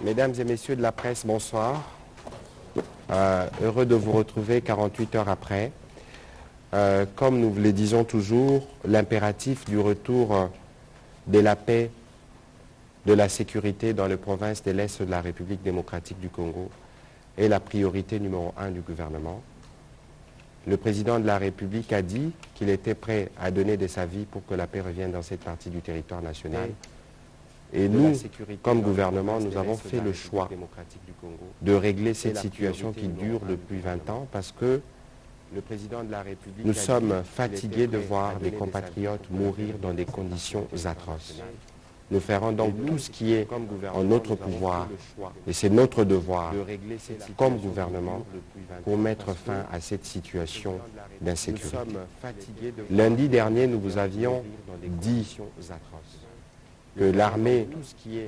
Mesdames et messieurs de la presse, bonsoir. Heureux de vous retrouver 48 heures après. Comme nous le disons toujours, l'impératif du retour de la paix, de la sécurité dans les provinces de l'Est de la République démocratique du Congo est la priorité numéro 1 du gouvernement. Le président de la République a dit qu'il était prêt à donner de sa vie pour que la paix revienne dans cette partie du territoire national. Et nous, comme gouvernement, nous avons fait le choix de régler cette situation qui dure depuis 20 ans parce que nous sommes fatigués de voir des compatriotes mourir dans des conditions atroces. Nous ferons donc tout ce qui est en notre pouvoir, et c'est notre devoir, comme gouvernement, pour mettre fin à cette situation d'insécurité. Lundi dernier, nous vous avions dit que l'armée,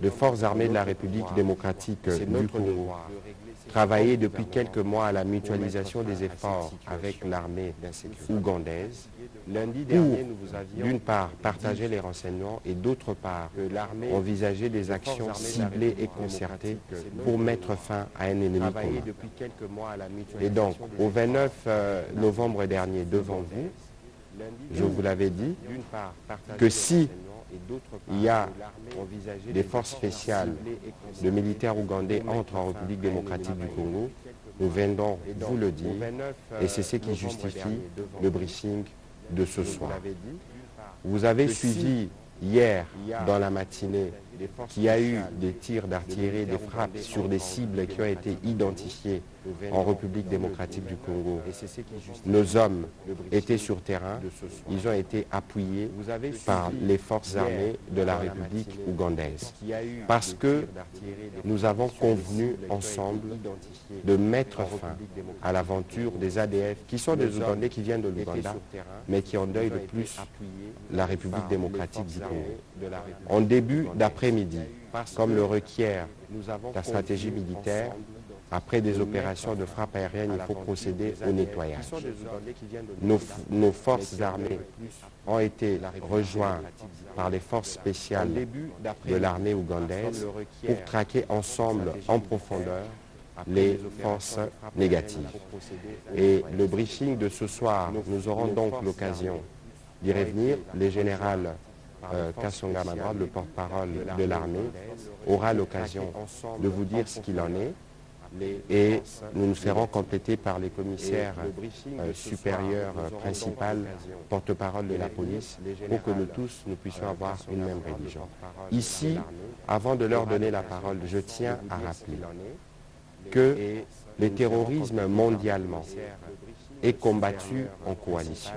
les forces armées de la République démocratique du Congo travaillait depuis quelques mois à la mutualisation des efforts avec l'armée ougandaise pour, d'une part, partager les renseignements et d'autre part, envisager des actions ciblées et concertées pour mettre fin à un ennemi commun. Et donc, au 29 novembre dernier, devant vous, je vous l'avais dit, que si il y a des forces spéciales de militaires ougandais entrent en République démocratique du Congo, nous viendrons vous le dire, et c'est ce qui justifie le briefing de ce soir. Vous avez suivi hier, dans la matinée, qu'il y a eu des tirs d'artillerie, des frappes sur des cibles qui ont été identifiées en République démocratique du Congo. Nos hommes étaient sur terrain, ils ont été appuyés par les forces armées de la République ougandaise. Parce que nous avons convenu ensemble de mettre fin à l'aventure des ADF, qui sont des Ougandais qui viennent de l'Ouganda, mais qui endeuillent de plus la République démocratique du Congo. En début d'après-midi, comme le requiert la stratégie militaire, après des opérations de frappe aérienne, il faut procéder au nettoyage. Nos forces armées ont été rejointes par les forces spéciales de l'armée ougandaise pour traquer ensemble en profondeur les forces négatives. Et le briefing de ce soir, nous aurons donc l'occasion d'y revenir. Le général Kasonga Madra, le porte-parole de l'armée, aura l'occasion de vous dire ce qu'il en est. Et nous nous serons complétés par les commissaires supérieurs principal, porte-parole de la police, pour que nous tous, nous puissions avoir une même religion. Ici, avant de leur donner la parole, je tiens à rappeler que le terrorisme mondialement est combattu en coalition.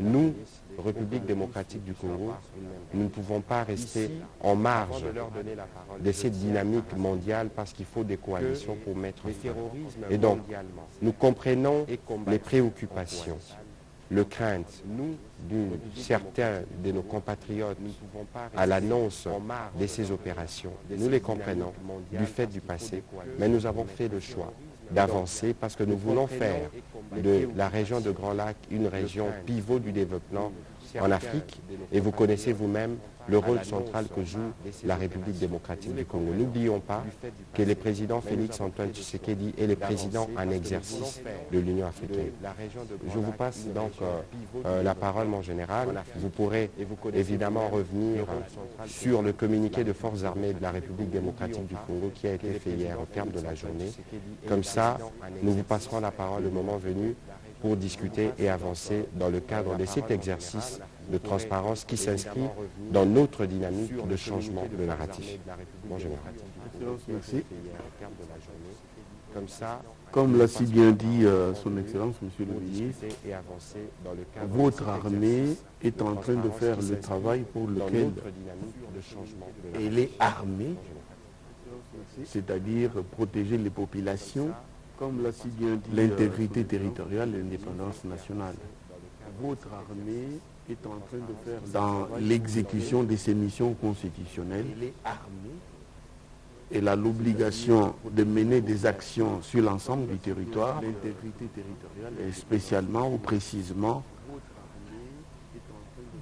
Nous, République démocratique du Congo, nous ne pouvons pas rester en marge de cette dynamique mondiale parce qu'il faut des coalitions pour mettre fin. Et donc, nous comprenons les préoccupations, le crainte de certains de nos compatriotes à l'annonce de ces opérations. Nous les comprenons du fait du passé, mais nous avons fait le choix d'avancer parce que nous voulons faire de la région de Grand Lac une région pivot du développement en Afrique, et vous connaissez vous-même le rôle central que joue la République démocratique du Congo. N'oublions pas que le président Félix Antoine Tshisekedi est le président en exercice de l'Union africaine. Je vous passe donc la parole, mon général. Vous pourrez évidemment revenir sur le communiqué de forces armées de la République démocratique du Congo qui a été fait hier au terme de la journée. Comme ça, nous vous passerons la parole le moment venu pour discuter et avancer dans le cadre de cet exercice de transparence qui s'inscrit dans notre dynamique de changement de narratif. Mon général. Merci. Comme l'a si bien dit son Excellence, Monsieur le Ministre, votre armée est en train de faire le travail pour lequel elle est armée, c'est-à-dire protéger les populations, comme l'a si bien dit l'intégrité territoriale et l'indépendance nationale. Votre armée est en train de faire dans l'exécution de ses missions constitutionnelles. Elle a l'obligation de mener des actions sur l'ensemble du territoire, l'intégrité territoriale, et spécialement ou précisément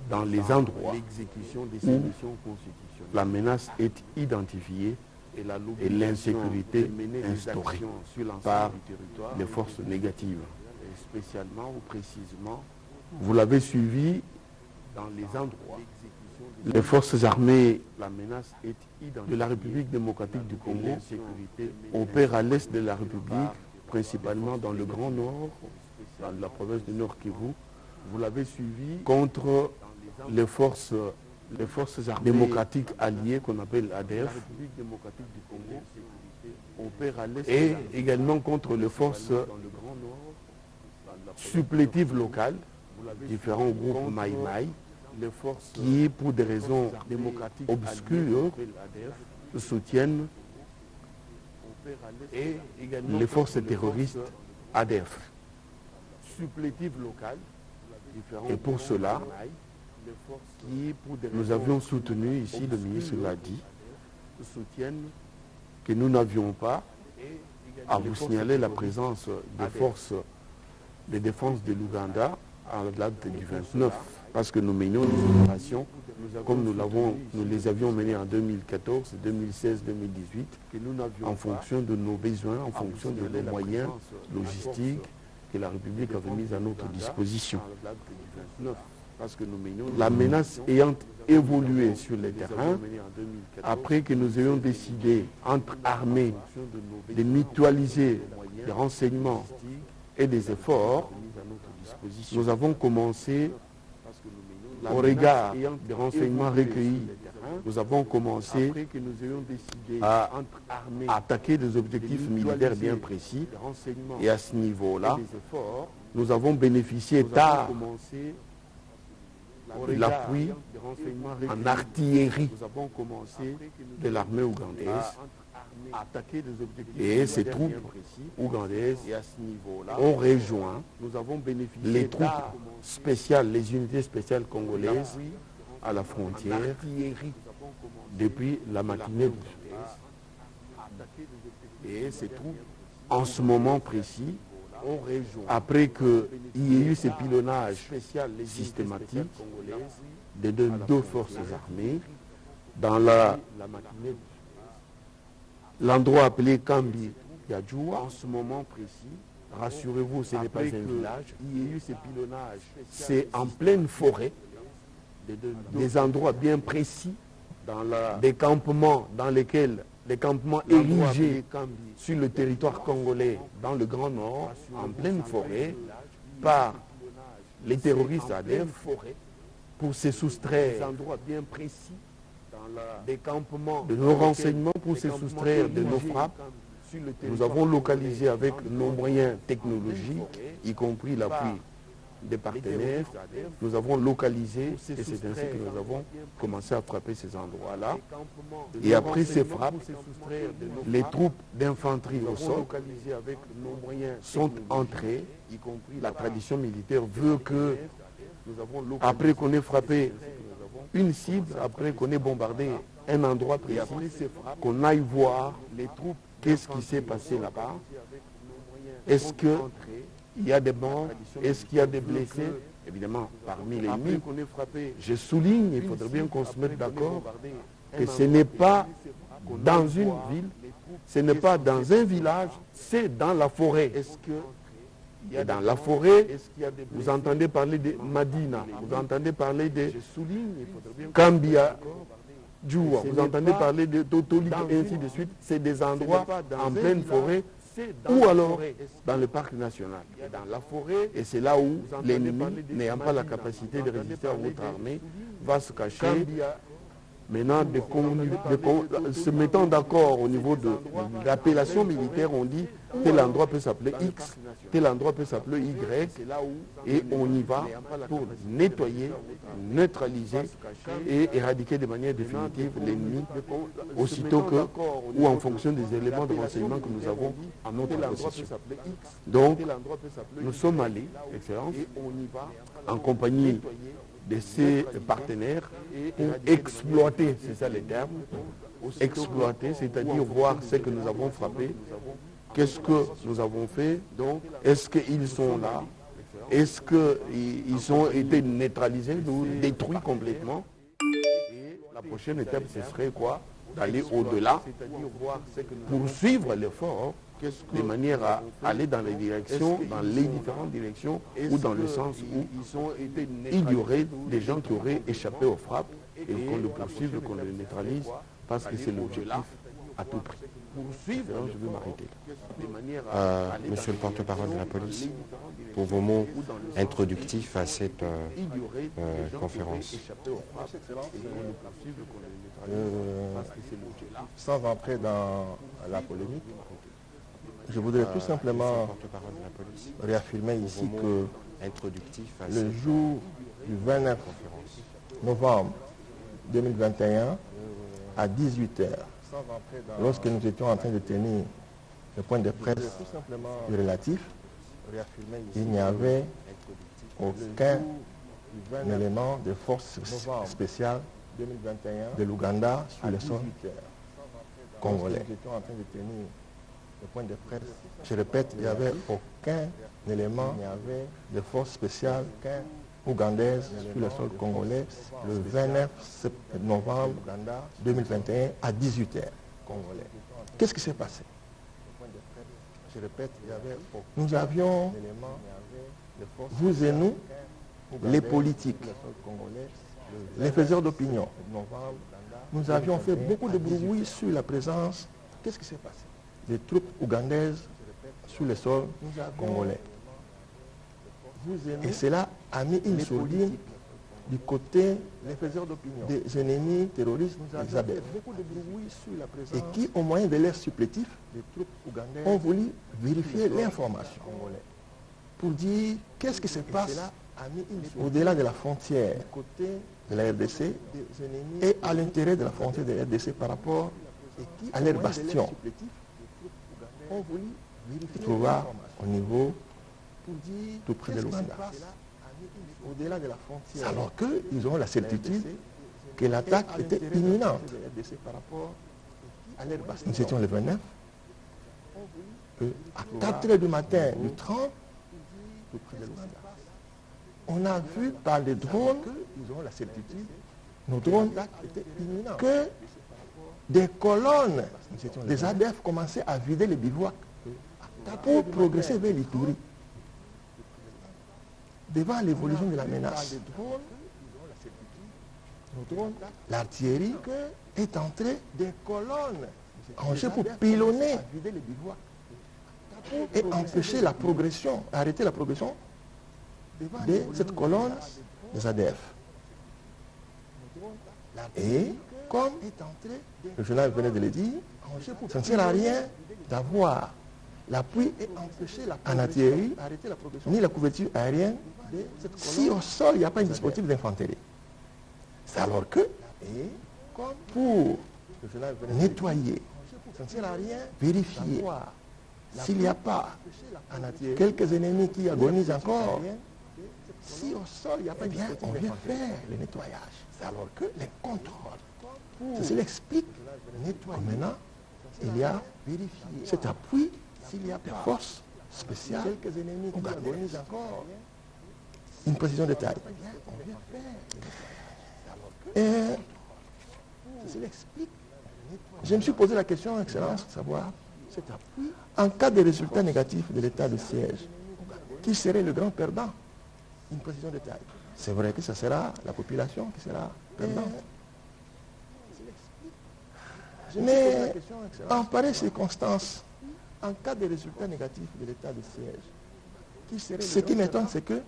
dans les endroits où la menace est identifiée et l'insécurité instaurée par les forces négatives. Spécialement ou précisément, vous l'avez suivi dans les endroits. Les forces armées de la République démocratique du Congo opèrent à l'est de la République, principalement dans le Grand Nord, dans la province du Nord Kivu. Vous l'avez suivi contre les forces démocratiques alliées qu'on appelle ADF, et également contre les forces supplétives locales, différents groupes Maï-Maï, qui, pour des raisons démocratiques obscures, soutiennent les forces terroristes ADF. Et pour cela, nous avions soutenu, ici le ministre l'a dit, que nous n'avions pas à vous signaler la présence des forces de défense de l'Ouganda à la date du 29, parce que nous menions des opérations comme nous les avions menées en 2014, 2016, 2018, en fonction de nos besoins, en fonction des moyens logistiques que la République avait mis à notre disposition. La menace ayant évolué sur le terrain, après que nous ayons décidé, entre armées, de mutualiser des renseignements et des efforts, nous avons commencé, au regard des renseignements recueillis, nous avons commencé à attaquer des objectifs militaires bien précis. Et à ce niveau-là, nous avons bénéficié tard de l'appui en artillerie de l'armée ougandaise. Et ces troupes ougandaises ont rejoint les troupes spéciales, les unités spéciales congolaises à la frontière depuis la matinée. Et ces troupes, en ce moment précis, après qu'il y ait eu ces pilonnages systématiques de deux forces armées dans l'endroit appelé Kambi Yadjoua, en ce moment précis, rassurez-vous, ce n'est pas un village, il y a eu ces pilonnages, c'est en pleine forêt, des endroits bien précis, des campements dans lesquels des campements érigés sur le territoire congolais dans le Grand Nord, en pleine forêt, par les terroristes ADF, pour se soustraire des campements de nos renseignements, pour se soustraire de nos frappes. Nous avons localisé avec nos moyens technologiques, y compris l'appui des partenaires, nous avons localisé, et c'est ainsi que nous avons commencé à frapper ces endroits-là. Et après ces frappes, les troupes d'infanterie au sol sont entrées. La tradition militaire veut que, après qu'on ait frappé une cible, après qu'on ait bombardé un endroit précis, qu'on aille voir qu'est-ce qui s'est passé là-bas. Est-ce qu'il y a des morts? Est-ce qu'il y a des blessés? Évidemment, parmi les ennemis, je souligne, il faudrait bien qu'on se mette d'accord, que ce n'est pas dans une ville, ce n'est pas dans un village, c'est dans la forêt. Et dans la forêt, vous entendez parler de Madina, vous entendez parler de Kambia, Djoua, vous entendez parler de Totolik et ainsi de suite. C'est des endroits en pleine forêt ou alors dans le parc national. Et c'est là où l'ennemi, n'ayant pas la capacité de résister à votre armée, va se cacher. Maintenant, se mettant d'accord au niveau de l'appellation militaire, on dit tel endroit peut s'appeler X, tel endroit peut s'appeler Y, et on y va pour nettoyer, neutraliser et éradiquer de manière définitive l'ennemi, aussitôt que, ou en fonction des éléments de renseignement que nous avons en notre possession. Donc, nous sommes allés, Excellence, en compagnie de ces partenaires pour exploiter, c'est ça les termes, exploiter, c'est-à-dire voir ce que nous avons frappé, qu'est-ce que nous avons fait, donc est-ce qu'ils sont là, est-ce qu'ils ont été neutralisés ou détruits complètement. Et la prochaine étape, ce serait quoi? d'aller au-delà, poursuivre l'effort de manière à aller dans les différentes directions ou dans le sens où il y aurait des gens qui auraient échappé aux frappes et qu'on le poursuive, qu'on le neutralise parce que c'est l'objectif à tout prix. Alors, je vais m'arrêter là. Monsieur le porte-parole de la police, pour vos mots introductifs à cette conférence. Sans entrer dans la polémique, je voudrais tout simplement réaffirmer ici que le jour du 29 novembre 2021 à 18h, lorsque nous étions en train de tenir le point de presse relatif, il n'y avait aucun élément de force spéciale de l'Ouganda sur le sol congolais. Je répète, il n'y avait aucun élément de force spéciale ougandaise sur le sol congolais le 29 novembre 2021 à 18h. Qu'est-ce qui s'est passé? Je répète, nous avions, vous et nous, les politiques, les faiseurs d'opinion. Nous avions fait beaucoup de bruit sur la présence. Qu'est-ce qui s'est passé? Des troupes ougandaises sur le sol congolais. Et cela a mis une sourdine du côté des ennemis terroristes d'Isabelle. Et qui, au moyen de leurs supplétifs, ont voulu vérifier l'information pour dire qu'est-ce qui se passe au-delà de la frontière de la RDC et à l'intérieur de la frontière de la RDC par rapport à leur bastion. Se trouva au niveau tout près de l'Ouganda. Alors qu'ils ont la certitude que l'attaque était imminente. Nous étions le 29. À 4 h du matin, le 30, tout près de l'Ouganda. On a vu par les drones, nos drones, que des colonnes des ADF commençaient à vider les bivouacs pour progresser vers l'Ituri. Devant l'évolution de la menace, l'artillerie est entrée des colonnes en jeu pour pilonner et empêcher la progression, arrêter la progression de cette colonne des ADF. Et comme le journal venait de le dire, ça ne sert à rien d'avoir l'appui en artillerie, ni la couverture aérienne, si au sol il n'y a pas un dispositif d'infanterie. C'est alors que, pour nettoyer, vérifier s'il n'y a pas quelques ennemis qui agonisent encore, si au sol il n'y a pas un dispositif, on vient faire le nettoyage. C'est alors que les contrôles, ceci explique que maintenant, il y a cet appui des forces spéciales ougandaises. Une précision de taille. Et je me suis posé la question, Excellence, de savoir, en cas de résultat négatif de l'état de siège, qui serait le grand perdant? Une précision de taille. C'est vrai que ce sera la population qui sera perdante. Mais en pareille circonstance, en cas de résultat négatif de l'état de siège, ce qui m'étonne, c'est que,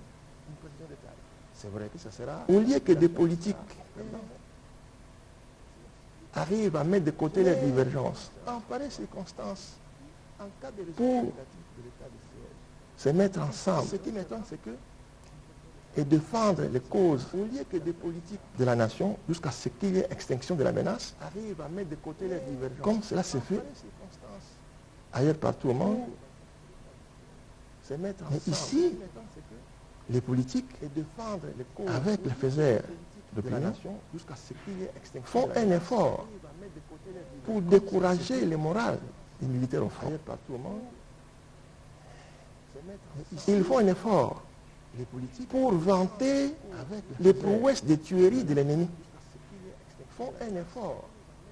au lieu que des politiques arrivent à mettre de côté leurs divergences, en pareille circonstance, pour se mettre ensemble, ce qui m'étonne, c'est que, et défendre les causes de la nation jusqu'à ce qu'il y ait extinction de la menace, comme cela se fait ailleurs partout au monde. Mais ici, les politiques, avec les faiseurs d'opinion, font un effort pour décourager le moral des militaires au front. Ils font un effort pour vanter les prouesses des tueries de l'ennemi. Font un effort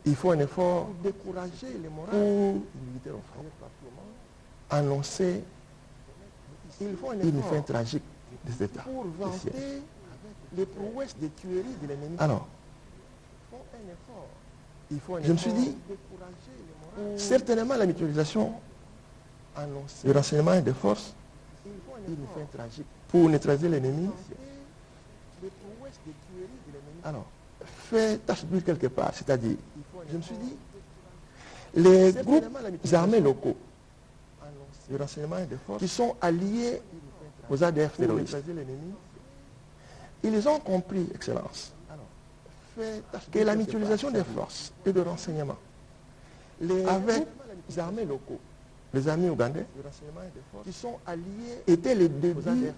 il faut un effort pour décourager les morales pour militaires en France. Annoncer une fin tragique de cet État. Pour vanter les prouesses des tueries de l'ennemi. Alors, je me suis dit, certainement la mutualisation du renseignement et des forces, une fin tragique pour neutraliser l'ennemi. Alors, fait tache d'huile quelque part, c'est-à-dire, je me suis dit, les groupes armés locaux du renseignement et des forces qui sont alliés aux ADF terroristes, ils ont compris, Excellence, que la mutualisation des forces et de renseignement avec les armées locaux, les armées ougandais, qui sont alliés, étaient le début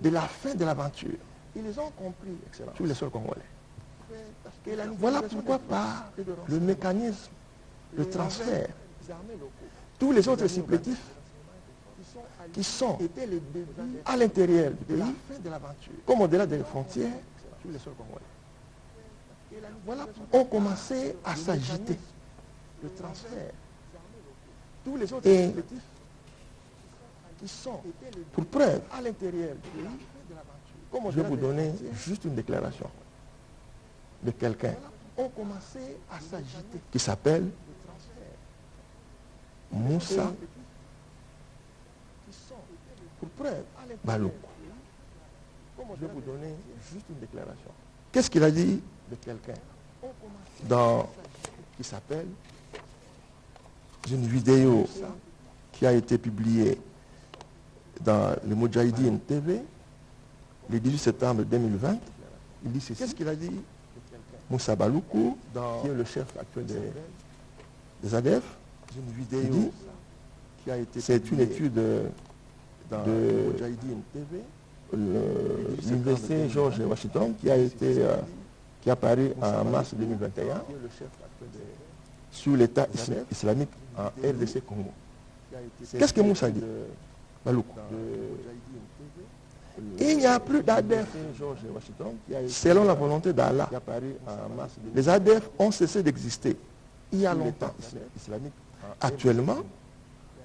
de la fin de l'aventure. Ils ont compris, Excellence, sur les sols congolais. Voilà pourquoi par le mécanisme de transfert, tous les autres supplétifs qui sont à l'intérieur du pays, comme au-delà des frontières, voilà, ont commencé à s'agiter. Le transfert. Tous les autres supplétifs qui sont, pour preuve, à l'intérieur du pays, je vais vous donner juste une déclaration de quelqu'un ont commencé à s'agiter, qui s'appelle Moussa pour preuve Baloukou. Je vais vous donner juste une déclaration. Qu'est-ce qu'il a dit de quelqu'un qui s'appelle une vidéo qui a été publiée dans le Moudjahidine TV le 18 septembre 2020. Il dit ceci. Qu'est-ce qu'il a dit Moussa Baloukou, qui est le chef actuel des ADF, une vidéo qui a été... C'est une étude dans le Moudjahidine TV, l'université George Washington, qui a paru en mars 2021 sur l'État islamique en RDC Congo. Qu'est-ce que Moussa dit Baloukou? Il n'y a plus d'ADF selon la volonté d'Allah. Les ADF ont cessé d'exister il y a longtemps. Actuellement,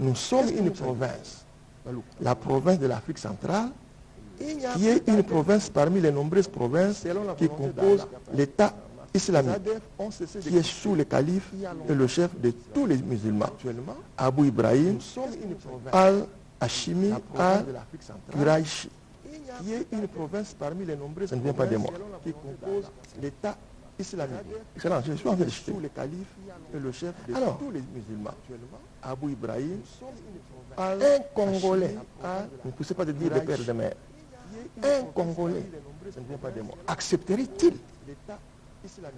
nous sommes une province, la province de l'Afrique centrale, qui est une province parmi les nombreuses provinces qui composent l'État islamique, qui est sous le calife et le chef de tous les musulmans, Abu Ibrahim al-Hashimi al-Quraishi, qui est une province parmi les nombreuses provinces, ça ne vient pas de moi, qui compose l'État islamique. Excellent, je suis en train de citer. Sous le calife et le chef de tous les musulmans, Abu Ibrahim, un Congolais, ne poussez pas de dire de père et de mère, un Congolais, ça ne vient pas de moi, accepterait-il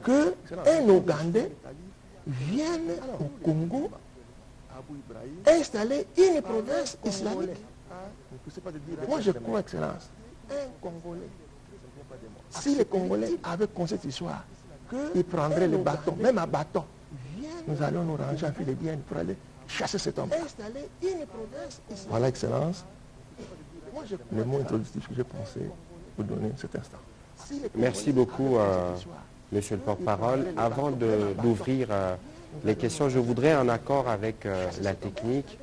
qu'un Ougandais vienne au Congo installer une province islamique? Moi je crois, Excellence, un Congolais, si les Congolais avaient connu cette histoire, ils prendraient le bâton, même à bâton, nous allons nous ranger en fil de bien pour aller chasser cet homme. Voilà, Excellence, le mot introductif que j'ai pensé vous donner cet instant. Merci beaucoup, Monsieur le porte-parole. Avant d'ouvrir les questions, je voudrais, en accord avec la technique,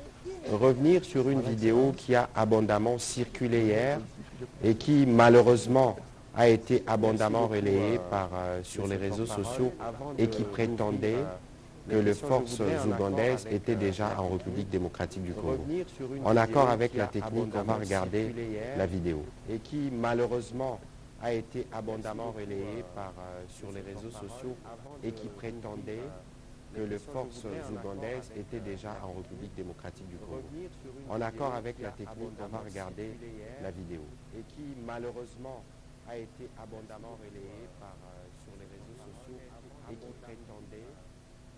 revenir sur une vidéo qui a abondamment circulé hier et qui, malheureusement, a été abondamment relayée sur les réseaux sociaux et qui prétendait que les forces ougandaises étaient déjà en République démocratique du Congo. En accord avec la technique, on va regarder la vidéo. Et qui, malheureusement, a été abondamment relayée sur les réseaux sociaux et qui prétendait que les forces ougandaises étaient déjà en République démocratique du Congo. En accord avec la technique, on va regarder la vidéo. Et qui, malheureusement, a été abondamment relayée sur les réseaux sociaux et qui prétendait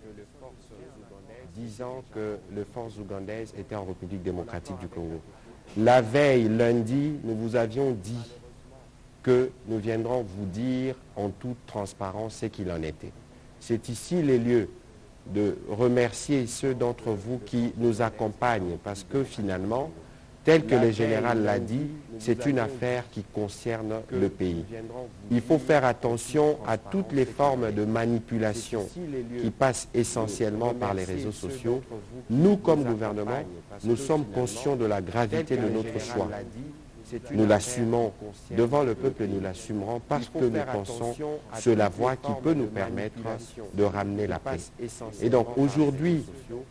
que les forces ougandaises, disant que les forces ougandaises étaient en République démocratique du Congo. La veille, lundi, nous vous avions dit que nous viendrons vous dire en toute transparence ce qu'il en était. C'est ici les lieux de remercier ceux d'entre vous qui nous accompagnent, parce que finalement, tel que le général l'a dit, c'est une affaire qui concerne le pays. Il faut faire attention à toutes les formes de manipulation qui passent essentiellement par les réseaux sociaux. Nous, comme gouvernement, nous sommes conscients de la gravité de notre choix. Nous l'assumons devant le peuple, nous l'assumerons parce que nous pensons sur la voie qui peut nous permettre de ramener la paix. Et donc aujourd'hui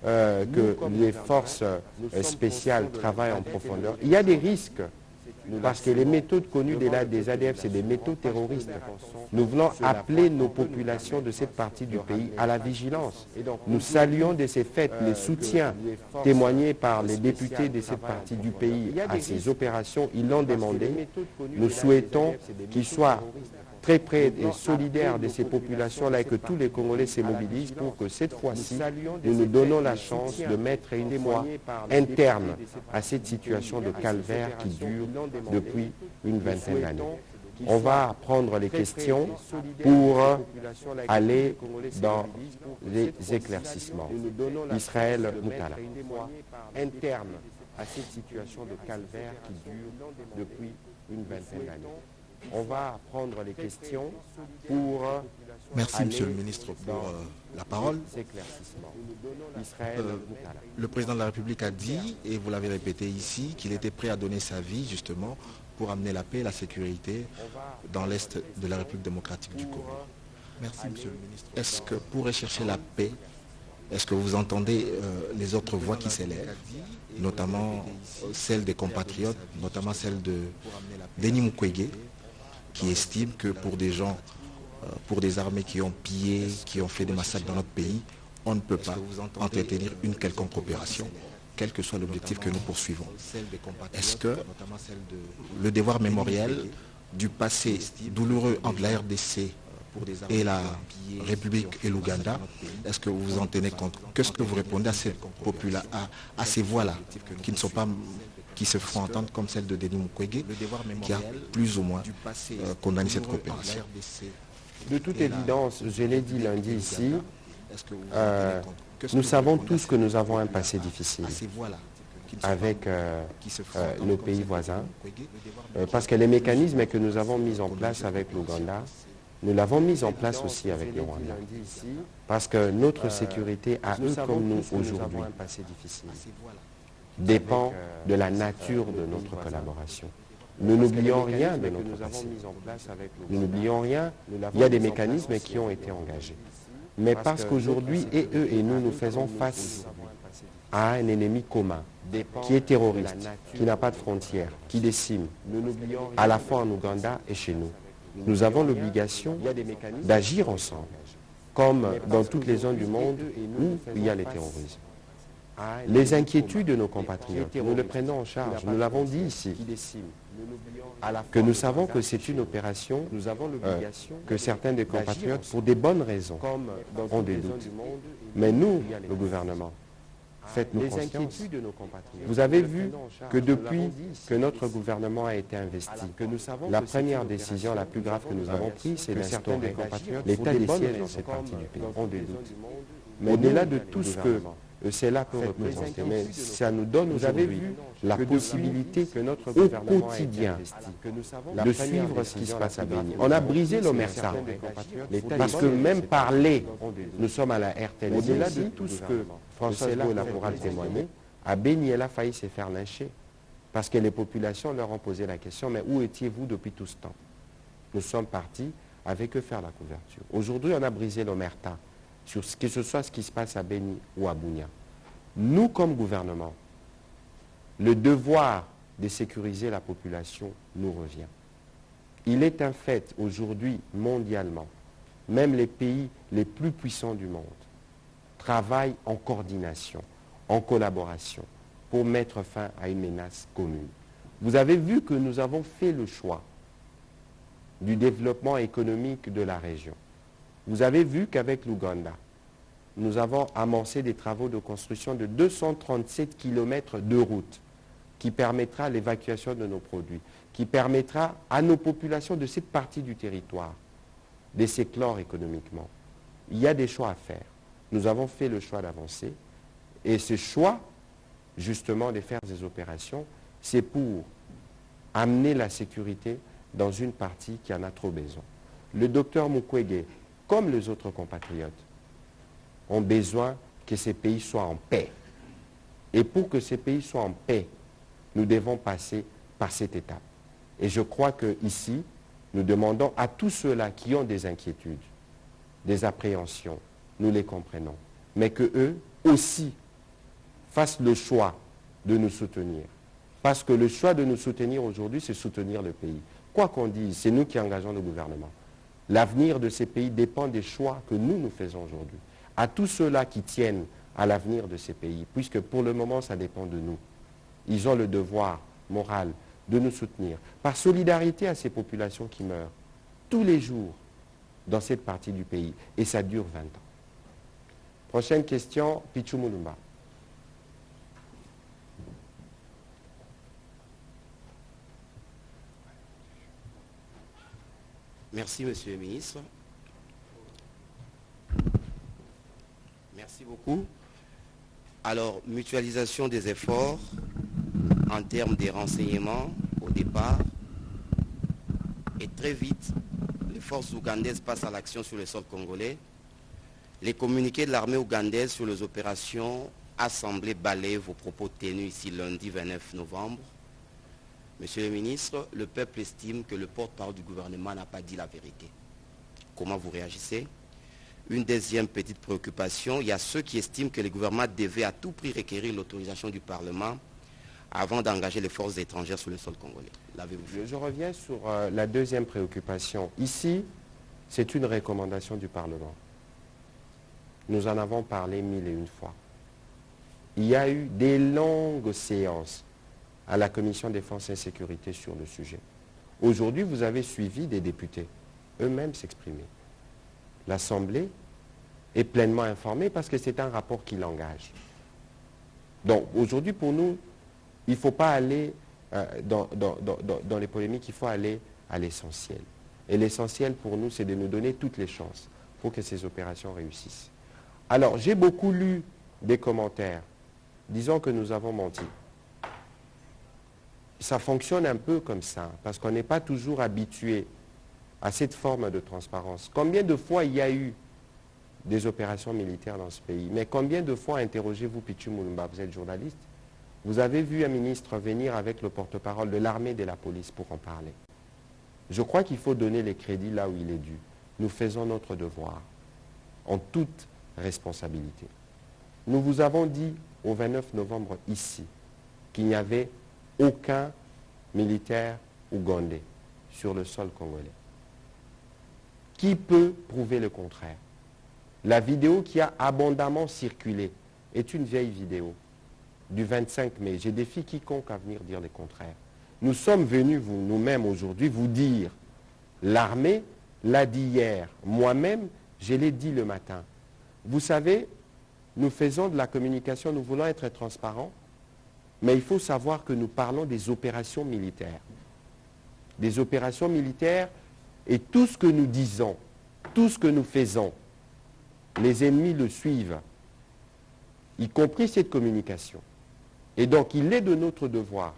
que les forces spéciales travaillent en profondeur, il y a des risques parce que les méthodes connues des ADF, c'est des méthodes terroristes. Nous voulons appeler nos populations de cette partie du pays à la vigilance. Nous saluons de ces faits les soutiens témoignés par les députés de cette partie du pays à ces opérations. Ils l'ont demandé. Nous souhaitons qu'ils soient très près et solidaires de ces populations-là et que tous les Congolais se mobilisent pour que cette fois-ci, nous nous donnons la chance de mettre une foi interne à cette situation de calvaire qui dure depuis une vingtaine d'années. On va prendre les questions pour aller dans les éclaircissements. Israël Moutala. Interne à cette situation de calvaire qui dure depuis une vingtaine d'années. On va prendre les questions pour... Merci, Monsieur le Ministre, pour la parole. Le président de la République a dit, et vous l'avez répété ici, qu'il était prêt à donner sa vie, justement, pour amener la paix et la sécurité dans l'Est de la République démocratique du Congo. Merci, Monsieur le Ministre. Est-ce que pour rechercher la paix, est-ce que vous entendez les autres voix qui s'élèvent, notamment celle des compatriotes, notamment celle de Denis Mukwege, qui estime que pour des gens, pour des armées qui ont pillé, qui ont fait des massacres dans notre pays, on ne peut pas entretenir une quelconque opération, quel que soit l'objectif que nous poursuivons. Est-ce que le devoir mémoriel du passé douloureux entre la RDC et la République et l'Ouganda, est-ce que vous vous en tenez compte? Qu'est-ce que vous répondez à ces à ces voix-là, qui ne sont pas... qui se font entendre comme celle de Denis Mukwege, qui a plus ou moins condamné cette coopération. De toute évidence, je l'ai dit lundi ici, nous savons tous que nous avons un passé difficile avec nos pays voisins, parce que les mécanismes que nous avons mis en place avec l'Ouganda, nous l'avons mis en place aussi avec le Rwanda, parce que notre sécurité à eux comme nous aujourd'hui dépend de la nature de notre collaboration. Nous n'oublions rien de notre passé. Nous n'oublions rien. Il y a des mécanismes qui ont été engagés. Mais parce qu'aujourd'hui, et eux et nous, nous faisons face à un ennemi commun, qui est terroriste, qui n'a pas de frontières, qui décime, à la fois en Ouganda et chez nous. Nous avons l'obligation d'agir ensemble, comme dans toutes les zones du monde où il y a les terrorismes. Les inquiétudes de nos compatriotes, nous les prenons en charge, nous l'avons dit ici, que nous savons que c'est une opération que certains des compatriotes, pour des bonnes raisons, ont des doutes. Mais nous, le gouvernement, faites-nous confiance. Vous avez vu que depuis que notre gouvernement a été investi, la première décision la plus grave que nous avons prise, c'est d'instaurer l'état des sièges dans cette partie du pays. On des doutes. Mais au-delà de tout ce que cela peut représenter, mais ça nous donne aujourd'hui la possibilité au quotidien de suivre ce qui se passe à Béni. On a brisé l'omerta, parce que même parler, nous sommes à la RTL. Au-delà de tout ce que François Bola pourra le témoigner, à Béni, elle a failli se faire lyncher, parce que les populations leur ont posé la question, mais où étiez-vous depuis tout ce temps? Nous sommes partis avec eux faire la couverture. Aujourd'hui, on a brisé l'omerta, sur ce que ce soit ce qui se passe à Béni ou à Bunia. Nous, comme gouvernement, le devoir de sécuriser la population nous revient. Il est un fait aujourd'hui, mondialement, même les pays les plus puissants du monde travaillent en coordination, en collaboration, pour mettre fin à une menace commune. Vous avez vu que nous avons fait le choix du développement économique de la région. Vous avez vu qu'avec l'Ouganda, nous avons amorcé des travaux de construction de 237 km de route qui permettra l'évacuation de nos produits, qui permettra à nos populations de cette partie du territoire de s'éclore économiquement. Il y a des choix à faire. Nous avons fait le choix d'avancer et ce choix, justement, de faire des opérations, c'est pour amener la sécurité dans une partie qui en a trop besoin. Le docteur Mukwege, comme les autres compatriotes, ont besoin que ces pays soient en paix. Et pour que ces pays soient en paix, nous devons passer par cette étape. Et je crois qu'ici, nous demandons à tous ceux-là qui ont des inquiétudes, des appréhensions, nous les comprenons, mais qu'eux aussi fassent le choix de nous soutenir. Parce que le choix de nous soutenir aujourd'hui, c'est soutenir le pays. Quoi qu'on dise, c'est nous qui engageons le gouvernement. L'avenir de ces pays dépend des choix que nous faisons aujourd'hui. À tous ceux-là qui tiennent à l'avenir de ces pays, puisque pour le moment, ça dépend de nous. Ils ont le devoir moral de nous soutenir, par solidarité à ces populations qui meurent tous les jours dans cette partie du pays. Et ça dure 20 ans. Prochaine question, Pichu Mulumba. Merci, Monsieur le ministre. Merci beaucoup. Alors, mutualisation des efforts en termes des renseignements au départ. Et très vite, les forces ougandaises passent à l'action sur le sol congolais. Les communiqués de l'armée ougandaise sur les opérations assemblées balayent vos propos tenus ici lundi 29 novembre. Monsieur le ministre, le peuple estime que le porte-parole du gouvernement n'a pas dit la vérité. Comment vous réagissez? Une deuxième petite préoccupation, il y a ceux qui estiment que le gouvernement devait à tout prix requérir l'autorisation du Parlement avant d'engager les forces étrangères sur le sol congolais. L'avez-vous vu? Je reviens sur la deuxième préoccupation. Ici, c'est une recommandation du Parlement. Nous en avons parlé 1001 fois. Il y a eu des longues séances à la Commission Défense et Sécurité sur le sujet. Aujourd'hui, vous avez suivi des députés eux-mêmes s'exprimer. L'Assemblée est pleinement informée parce que c'est un rapport qui l'engage. Donc, aujourd'hui, pour nous, il ne faut pas aller dans les polémiques, il faut aller à l'essentiel. Et l'essentiel pour nous, c'est de nous donner toutes les chances pour que ces opérations réussissent. Alors, j'ai beaucoup lu des commentaires disant que nous avons menti. Ça fonctionne un peu comme ça, parce qu'on n'est pas toujours habitué à cette forme de transparence. Combien de fois il y a eu des opérations militaires dans ce pays? Mais combien de fois, interrogez-vous, Pichu Mulumba, vous êtes journaliste, vous avez vu un ministre venir avec le porte-parole de l'armée et de la police pour en parler? Je crois qu'il faut donner les crédits là où il est dû. Nous faisons notre devoir, en toute responsabilité. Nous vous avons dit au 29 novembre ici qu'il n'y avait aucun militaire ougandais sur le sol congolais. Qui peut prouver le contraire? La vidéo qui a abondamment circulé est une vieille vidéo du 25 mai. Je défie quiconque à venir dire le contraire. Nous sommes venus, nous-mêmes aujourd'hui, vous dire, l'armée l'a dit hier, moi-même, je l'ai dit le matin. Vous savez, nous faisons de la communication, nous voulons être transparents, mais il faut savoir que nous parlons des opérations militaires. Des opérations militaires, et tout ce que nous disons, tout ce que nous faisons, les ennemis le suivent, y compris cette communication. Et donc, il est de notre devoir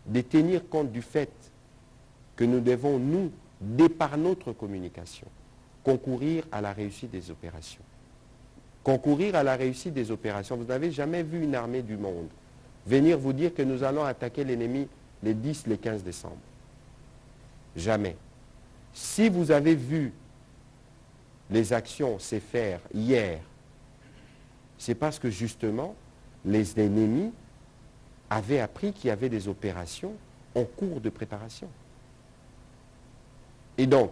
de tenir compte du fait que nous devons, nous, de par notre communication, concourir à la réussite des opérations. Concourir à la réussite des opérations. Vous n'avez jamais vu une armée du monde venir vous dire que nous allons attaquer l'ennemi les 10, les 15 décembre. Jamais. Si vous avez vu les actions se faire hier, c'est parce que justement, les ennemis avaient appris qu'il y avait des opérations en cours de préparation. Et donc,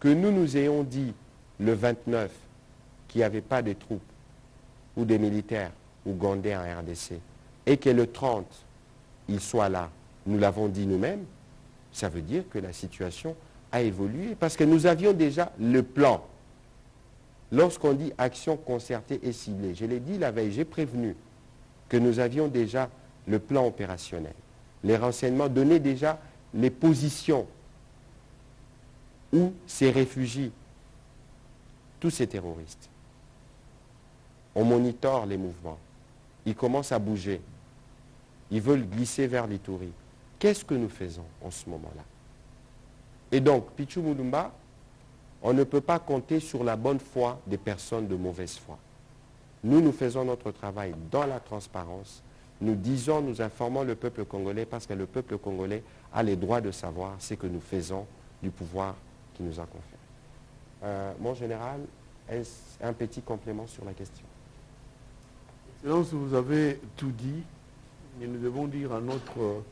que nous ayons dit le 29 qu'il n'y avait pas de troupes ou des militaires ougandais en RDC, et que le 30, ils soient là, nous l'avons dit nous-mêmes, ça veut dire que la situation a évolué, parce que nous avions déjà le plan. Lorsqu'on dit action concertée et ciblée, je l'ai dit la veille, j'ai prévenu que nous avions déjà le plan opérationnel. Les renseignements donnaient déjà les positions où ces réfugiés, tous ces terroristes. On monitore les mouvements. Ils commencent à bouger. Ils veulent glisser vers l'Ituri. Qu'est-ce que nous faisons en ce moment-là? Et donc, Pichu Mulumba, on ne peut pas compter sur la bonne foi des personnes de mauvaise foi. Nous faisons notre travail dans la transparence. Nous disons, nous informons le peuple congolais parce que le peuple congolais a le droit de savoir ce que nous faisons du pouvoir qui nous a conféré. Mon général, un petit complément sur la question. Excellence, vous avez tout dit, et nous devons dire à notre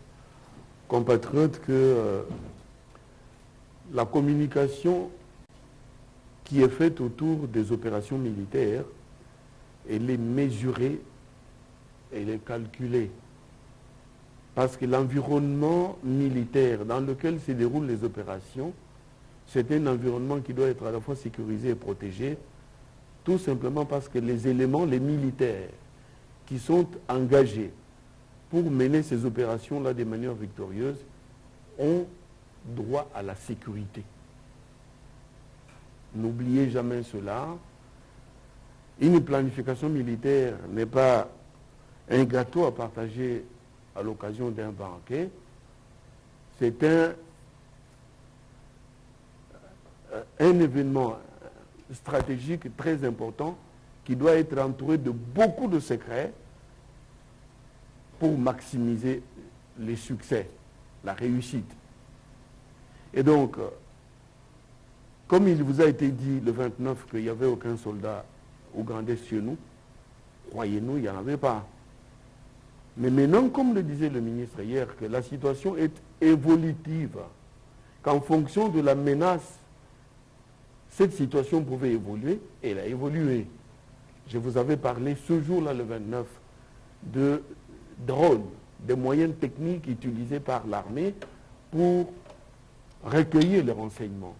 compatriote que la communication qui est faite autour des opérations militaires, elle est mesurée, elle est calculée. Parce que l'environnement militaire dans lequel se déroulent les opérations, c'est un environnement qui doit être à la fois sécurisé et protégé, tout simplement parce que les éléments, les militaires, qui sont engagés pour mener ces opérations-là de manière victorieuse, ont droit à la sécurité. N'oubliez jamais cela. Une planification militaire n'est pas un gâteau à partager à l'occasion d'un banquet. C'est un événement stratégique très important qui doit être entouré de beaucoup de secrets pour maximiser les succès, la réussite. Et donc, comme il vous a été dit le 29 qu'il n'y avait aucun soldat ougandais chez nous, croyez-nous, il n'y en avait pas. Mais maintenant, comme le disait le ministre hier, que la situation est évolutive, qu'en fonction de la menace, cette situation pouvait évoluer, et elle a évolué. Je vous avais parlé ce jour-là, le 29, de drones, des moyens techniques utilisés par l'armée pour recueillir les renseignements.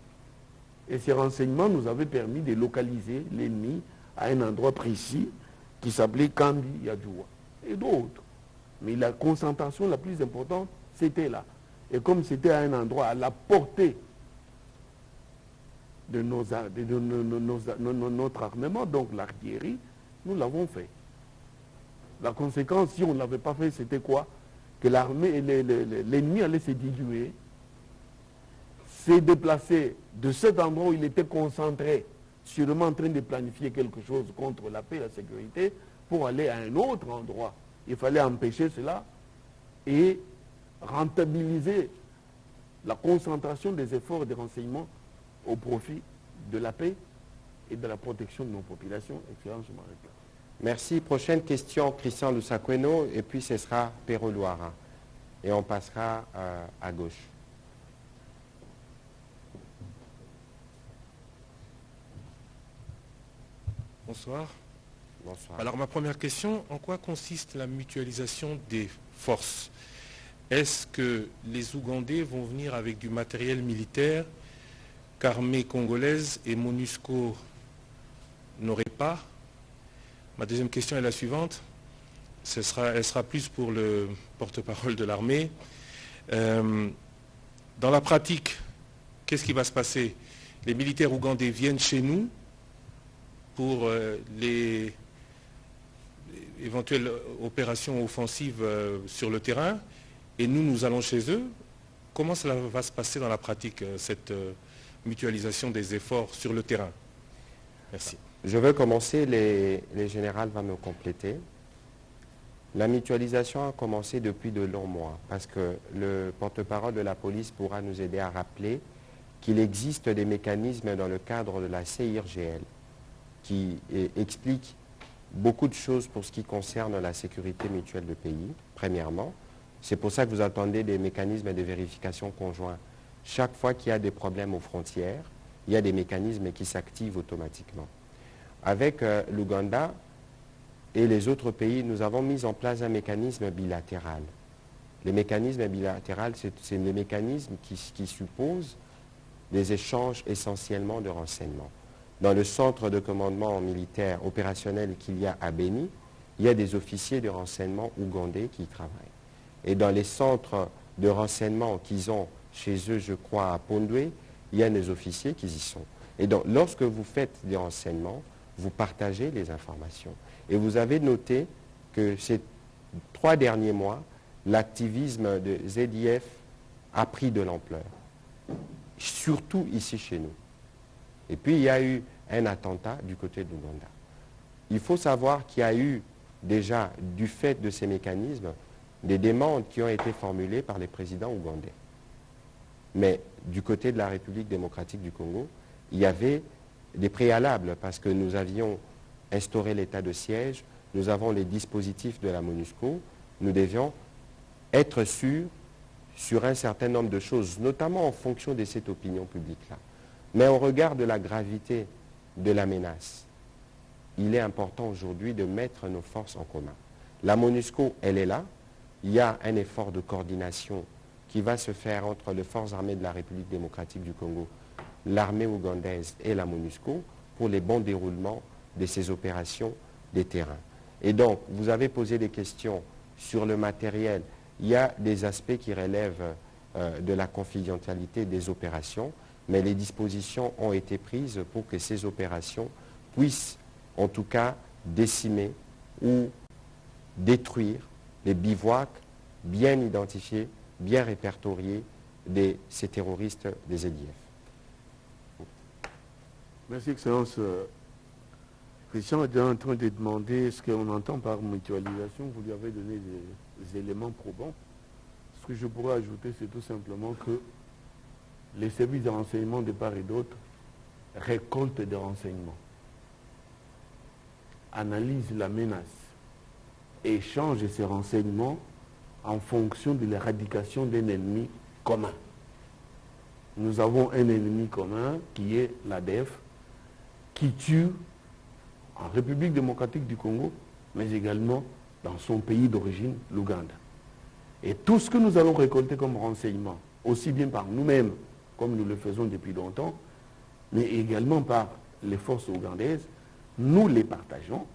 Et ces renseignements nous avaient permis de localiser l'ennemi à un endroit précis qui s'appelait Kambi Yadjoua et d'autres. Mais la concentration la plus importante, c'était là. Et comme c'était à un endroit à la portée de notre armement, donc l'artillerie, nous l'avons fait. La conséquence, si on ne l'avait pas fait, c'était quoi? Que l'armée, l'ennemi allait se diluer, s'est déplacé de cet endroit où il était concentré, sûrement en train de planifier quelque chose contre la paix et la sécurité, pour aller à un autre endroit. Il fallait empêcher cela et rentabiliser la concentration des efforts de renseignement au profit de la paix et de la protection de nos populations. Excellence, je m'arrête là. Merci. Prochaine question, Christian Lusakweno, et puis ce sera Pero Luara. Et on passera à gauche. Bonsoir. Bonsoir. Alors ma première question, en quoi consiste la mutualisation des forces? Est-ce que les Ougandais vont venir avec du matériel militaire qu'armée congolaise et MONUSCO n'auraient pas? Ma deuxième question est la suivante. Elle sera plus pour le porte-parole de l'armée. Dans la pratique, qu'est-ce qui va se passer? Les militaires ougandais viennent chez nous pour les éventuelles opérations offensives sur le terrain, et nous allons chez eux. Comment cela va se passer dans la pratique, cette mutualisation des efforts sur le terrain? Merci. Je veux commencer, les générales vont me compléter. La mutualisation a commencé depuis de longs mois, parce que le porte-parole de la police pourra nous aider à rappeler qu'il existe des mécanismes dans le cadre de la CIRGL qui expliquent beaucoup de choses pour ce qui concerne la sécurité mutuelle du pays, premièrement. C'est pour ça que vous attendez des mécanismes de vérification conjoints. Chaque fois qu'il y a des problèmes aux frontières, il y a des mécanismes qui s'activent automatiquement. Avec l'Ouganda et les autres pays, nous avons mis en place un mécanisme bilatéral. Les mécanismes bilatéraux, c'est des mécanismes qui supposent des échanges essentiellement de renseignements. Dans le centre de commandement militaire opérationnel qu'il y a à Béni, il y a des officiers de renseignement ougandais qui y travaillent. Et dans les centres de renseignement qu'ils ont chez eux, je crois, à Pondoué, il y a des officiers qui y sont. Et donc, lorsque vous faites des renseignements, vous partagez les informations. Et vous avez noté que ces 3 derniers mois, l'activisme de ZIF a pris de l'ampleur, surtout ici chez nous. Et puis il y a eu un attentat du côté de l'Ouganda. Il faut savoir qu'il y a eu déjà, du fait de ces mécanismes, des demandes qui ont été formulées par les présidents ougandais. Mais du côté de la République démocratique du Congo, il y avait des préalables parce que nous avions instauré l'état de siège, nous avons les dispositifs de la MONUSCO, nous devions être sûrs sur un certain nombre de choses, notamment en fonction de cette opinion publique-là. Mais au regard de la gravité de la menace, il est important aujourd'hui de mettre nos forces en commun. La MONUSCO, elle est là. Il y a un effort de coordination qui va se faire entre les forces armées de la République démocratique du Congo, l'armée ougandaise et la MONUSCO pour les bons déroulements de ces opérations des terrains. Et donc, vous avez posé des questions sur le matériel. Il y a des aspects qui relèvent de la confidentialité des opérations, mais les dispositions ont été prises pour que ces opérations puissent, en tout cas, décimer ou détruire les bivouacs bien identifiés, bien répertoriés de ces terroristes des ZIF. Merci, Excellence. Christian est en train de demander ce qu'on entend par mutualisation. Vous lui avez donné des éléments probants. Ce que je pourrais ajouter, c'est tout simplement que les services de renseignement de part et d'autre récoltent des renseignements, analysent la menace, échangent ces renseignements en fonction de l'éradication d'un ennemi commun. Nous avons un ennemi commun qui est l'ADF, qui tue en République démocratique du Congo, mais également dans son pays d'origine, l'Ouganda. Et tout ce que nous allons récolter comme renseignements, aussi bien par nous-mêmes, comme nous le faisons depuis longtemps, mais également par les forces ougandaises, nous les partageons.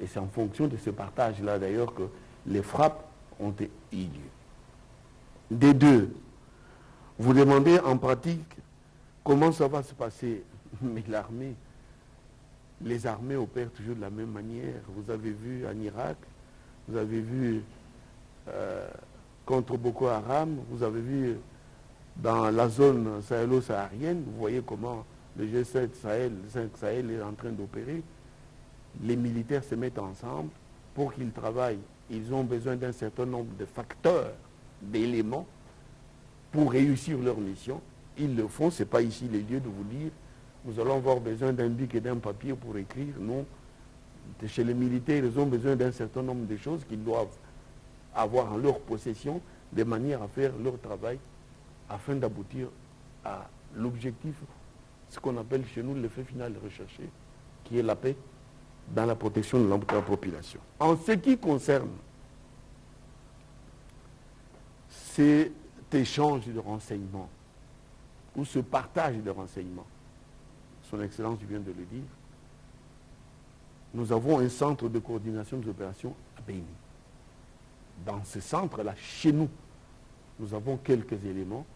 Et c'est en fonction de ce partage-là, d'ailleurs, que les frappes ont eu lieu. Des deux, vous demandez en pratique comment ça va se passer. Mais l'armée, les armées opèrent toujours de la même manière. Vous avez vu en Irak, vous avez vu contre Boko Haram, vous avez vu dans la zone sahélo-saharienne, vous voyez comment le G7 Sahel, le 5 Sahel est en train d'opérer. Les militaires se mettent ensemble pour qu'ils travaillent. Ils ont besoin d'un certain nombre de facteurs, d'éléments pour réussir leur mission. Ils le font, ce n'est pas ici le lieu de vous dire nous allons avoir besoin d'un bic et d'un papier pour écrire. Non. Chez les militaires, ils ont besoin d'un certain nombre de choses qu'ils doivent avoir en leur possession de manière à faire leur travail afin d'aboutir à l'objectif, ce qu'on appelle chez nous l'effet final recherché, qui est la paix dans la protection de la population. En ce qui concerne cet échange de renseignements ou ce partage de renseignements, Son Excellence vient de le dire, nous avons un centre de coordination des opérations à Béni. Dans ce centre-là, chez nous, nous avons quelques éléments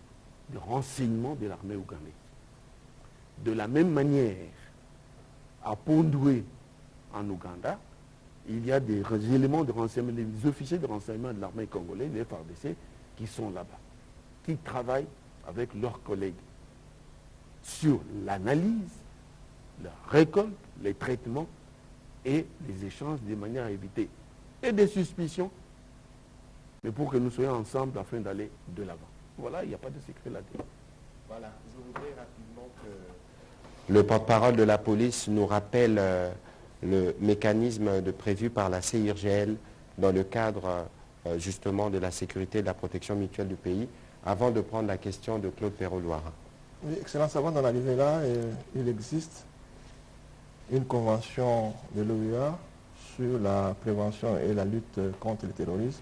de renseignement de l'armée ougandaise. De la même manière, à Pondoué, en Ouganda, il y a des éléments de renseignement, des officiers de renseignement de l'armée congolaise, les FARDC, qui sont là-bas, qui travaillent avec leurs collègues sur l'analyse, la récolte, les traitements et les échanges de manière à éviter et des suspicions, mais pour que nous soyons ensemble afin d'aller de l'avant. Voilà, il n'y a pas de secret là-dedans. Voilà, je voudrais rapidement que le porte-parole de la police nous rappelle le mécanisme prévu par la CIRGL dans le cadre justement de la sécurité et de la protection mutuelle du pays, avant de prendre la question de Claude Perrault-Loirin. Oui, Excellence, avant d'en arriver là, il existe une convention de l'OUA sur la prévention et la lutte contre le terrorisme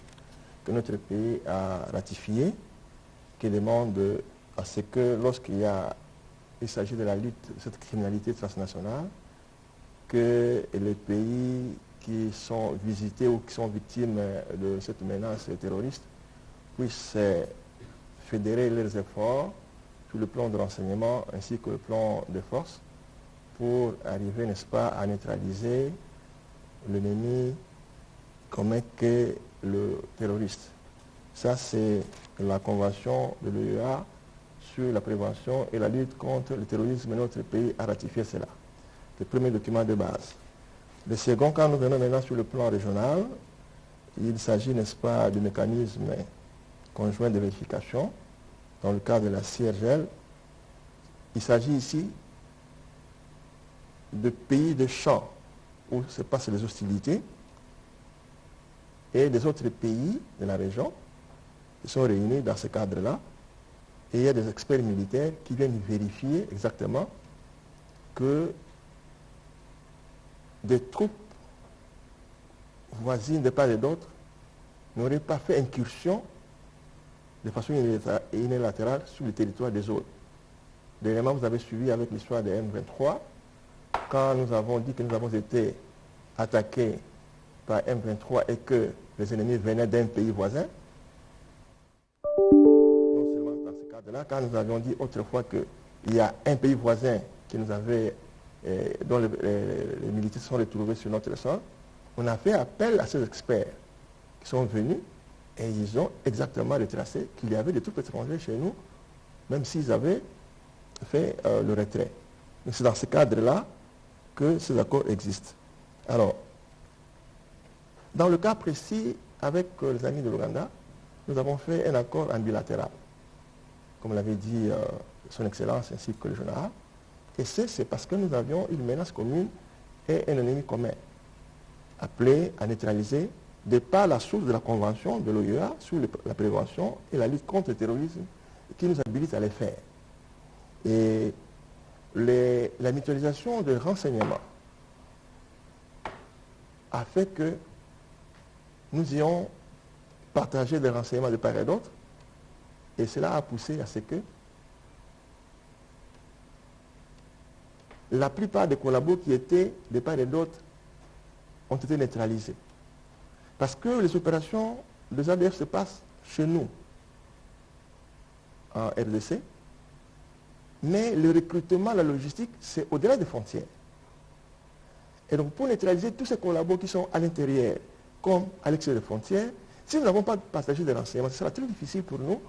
que notre pays a ratifiée, qui demande à ce que lorsqu'il s'agit de la lutte de cette criminalité transnationale, que les pays qui sont visités ou qui sont victimes de cette menace terroriste puissent fédérer leurs efforts sur le plan de renseignement ainsi que le plan de force pour arriver, n'est-ce pas, à neutraliser l'ennemi commun qu'est le terroriste. Ça, c'est la convention de l'OEA sur la prévention et la lutte contre le terrorisme. Notre pays a ratifié cela. Le premier document de base. Le second, quand nous venons maintenant sur le plan régional, il s'agit, n'est-ce pas, du mécanisme conjoint de vérification dans le cadre de la CIRGL. Il s'agit ici de pays de champ où se passent les hostilités et des autres pays de la région qui sont réunis dans ce cadre-là. Et il y a des experts militaires qui viennent vérifier exactement que des troupes voisines de part et d'autre n'auraient pas fait incursion de façon unilatérale sur le territoire des autres. Dernièrement, vous avez suivi avec l'histoire des M23, quand nous avons dit que nous avons été attaqués par M23 et que les ennemis venaient d'un pays voisin. Non seulement dans ce cadre-là, quand nous avions dit autrefois qu'il y a un pays voisin qui nous avait, dont les militaires se sont retrouvés sur notre sol, on a fait appel à ces experts qui sont venus et ils ont exactement retracé qu'il y avait des troupes étrangères chez nous, même s'ils avaient fait le retrait. Donc c'est dans ce cadre-là que ces accords existent. Alors, dans le cas précis, avec les amis de l'Ouganda, nous avons fait un accord en bilatéral, comme l'avait dit son Excellence ainsi que le général. Et c'est parce que nous avions une menace commune et un ennemi commun, appelé à neutraliser de par la source de la Convention de l'OEA sur la prévention et la lutte contre le terrorisme qui nous habilite à les faire. Et la mutualisation de renseignements a fait que nous ayons partagé des renseignements de part et d'autre, et cela a poussé à ce que la plupart des collabos qui étaient de part et d'autre ont été neutralisés. Parce que les opérations des ADF se passent chez nous, en RDC, mais le recrutement, la logistique, c'est au-delà des frontières. Et donc, pour neutraliser tous ces collabos qui sont à l'intérieur, comme à l'extérieur des frontières, si nous n'avons pas partagé des renseignements, ce sera très difficile pour nous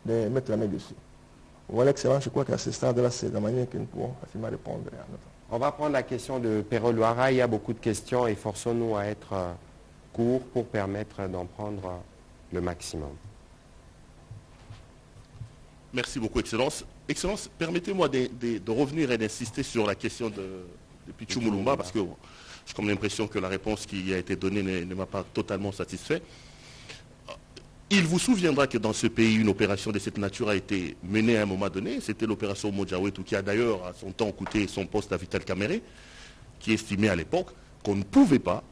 de mettre la main dessus. Voilà, excellent. Je crois qu'à ce stade-là, c'est la manière que nous pouvons facilement répondre à notre... On va prendre la question de Pero Luara. Il y a beaucoup de questions et forçons-nous à être courts pour permettre d'en prendre le maximum. Merci beaucoup, Excellence. Excellence, permettez-moi de revenir et d'insister sur la question de Pichou Moulumba, parce que j'ai comme l'impression que la réponse qui a été donnée ne m'a pas totalement satisfait. Il vous souviendra que dans ce pays, une opération de cette nature a été menée à un moment donné. C'était l'opération Mojawetu, qui a d'ailleurs à son temps coûté son poste à Vital Kamerhe, qui estimait à l'époque qu'on ne pouvait pas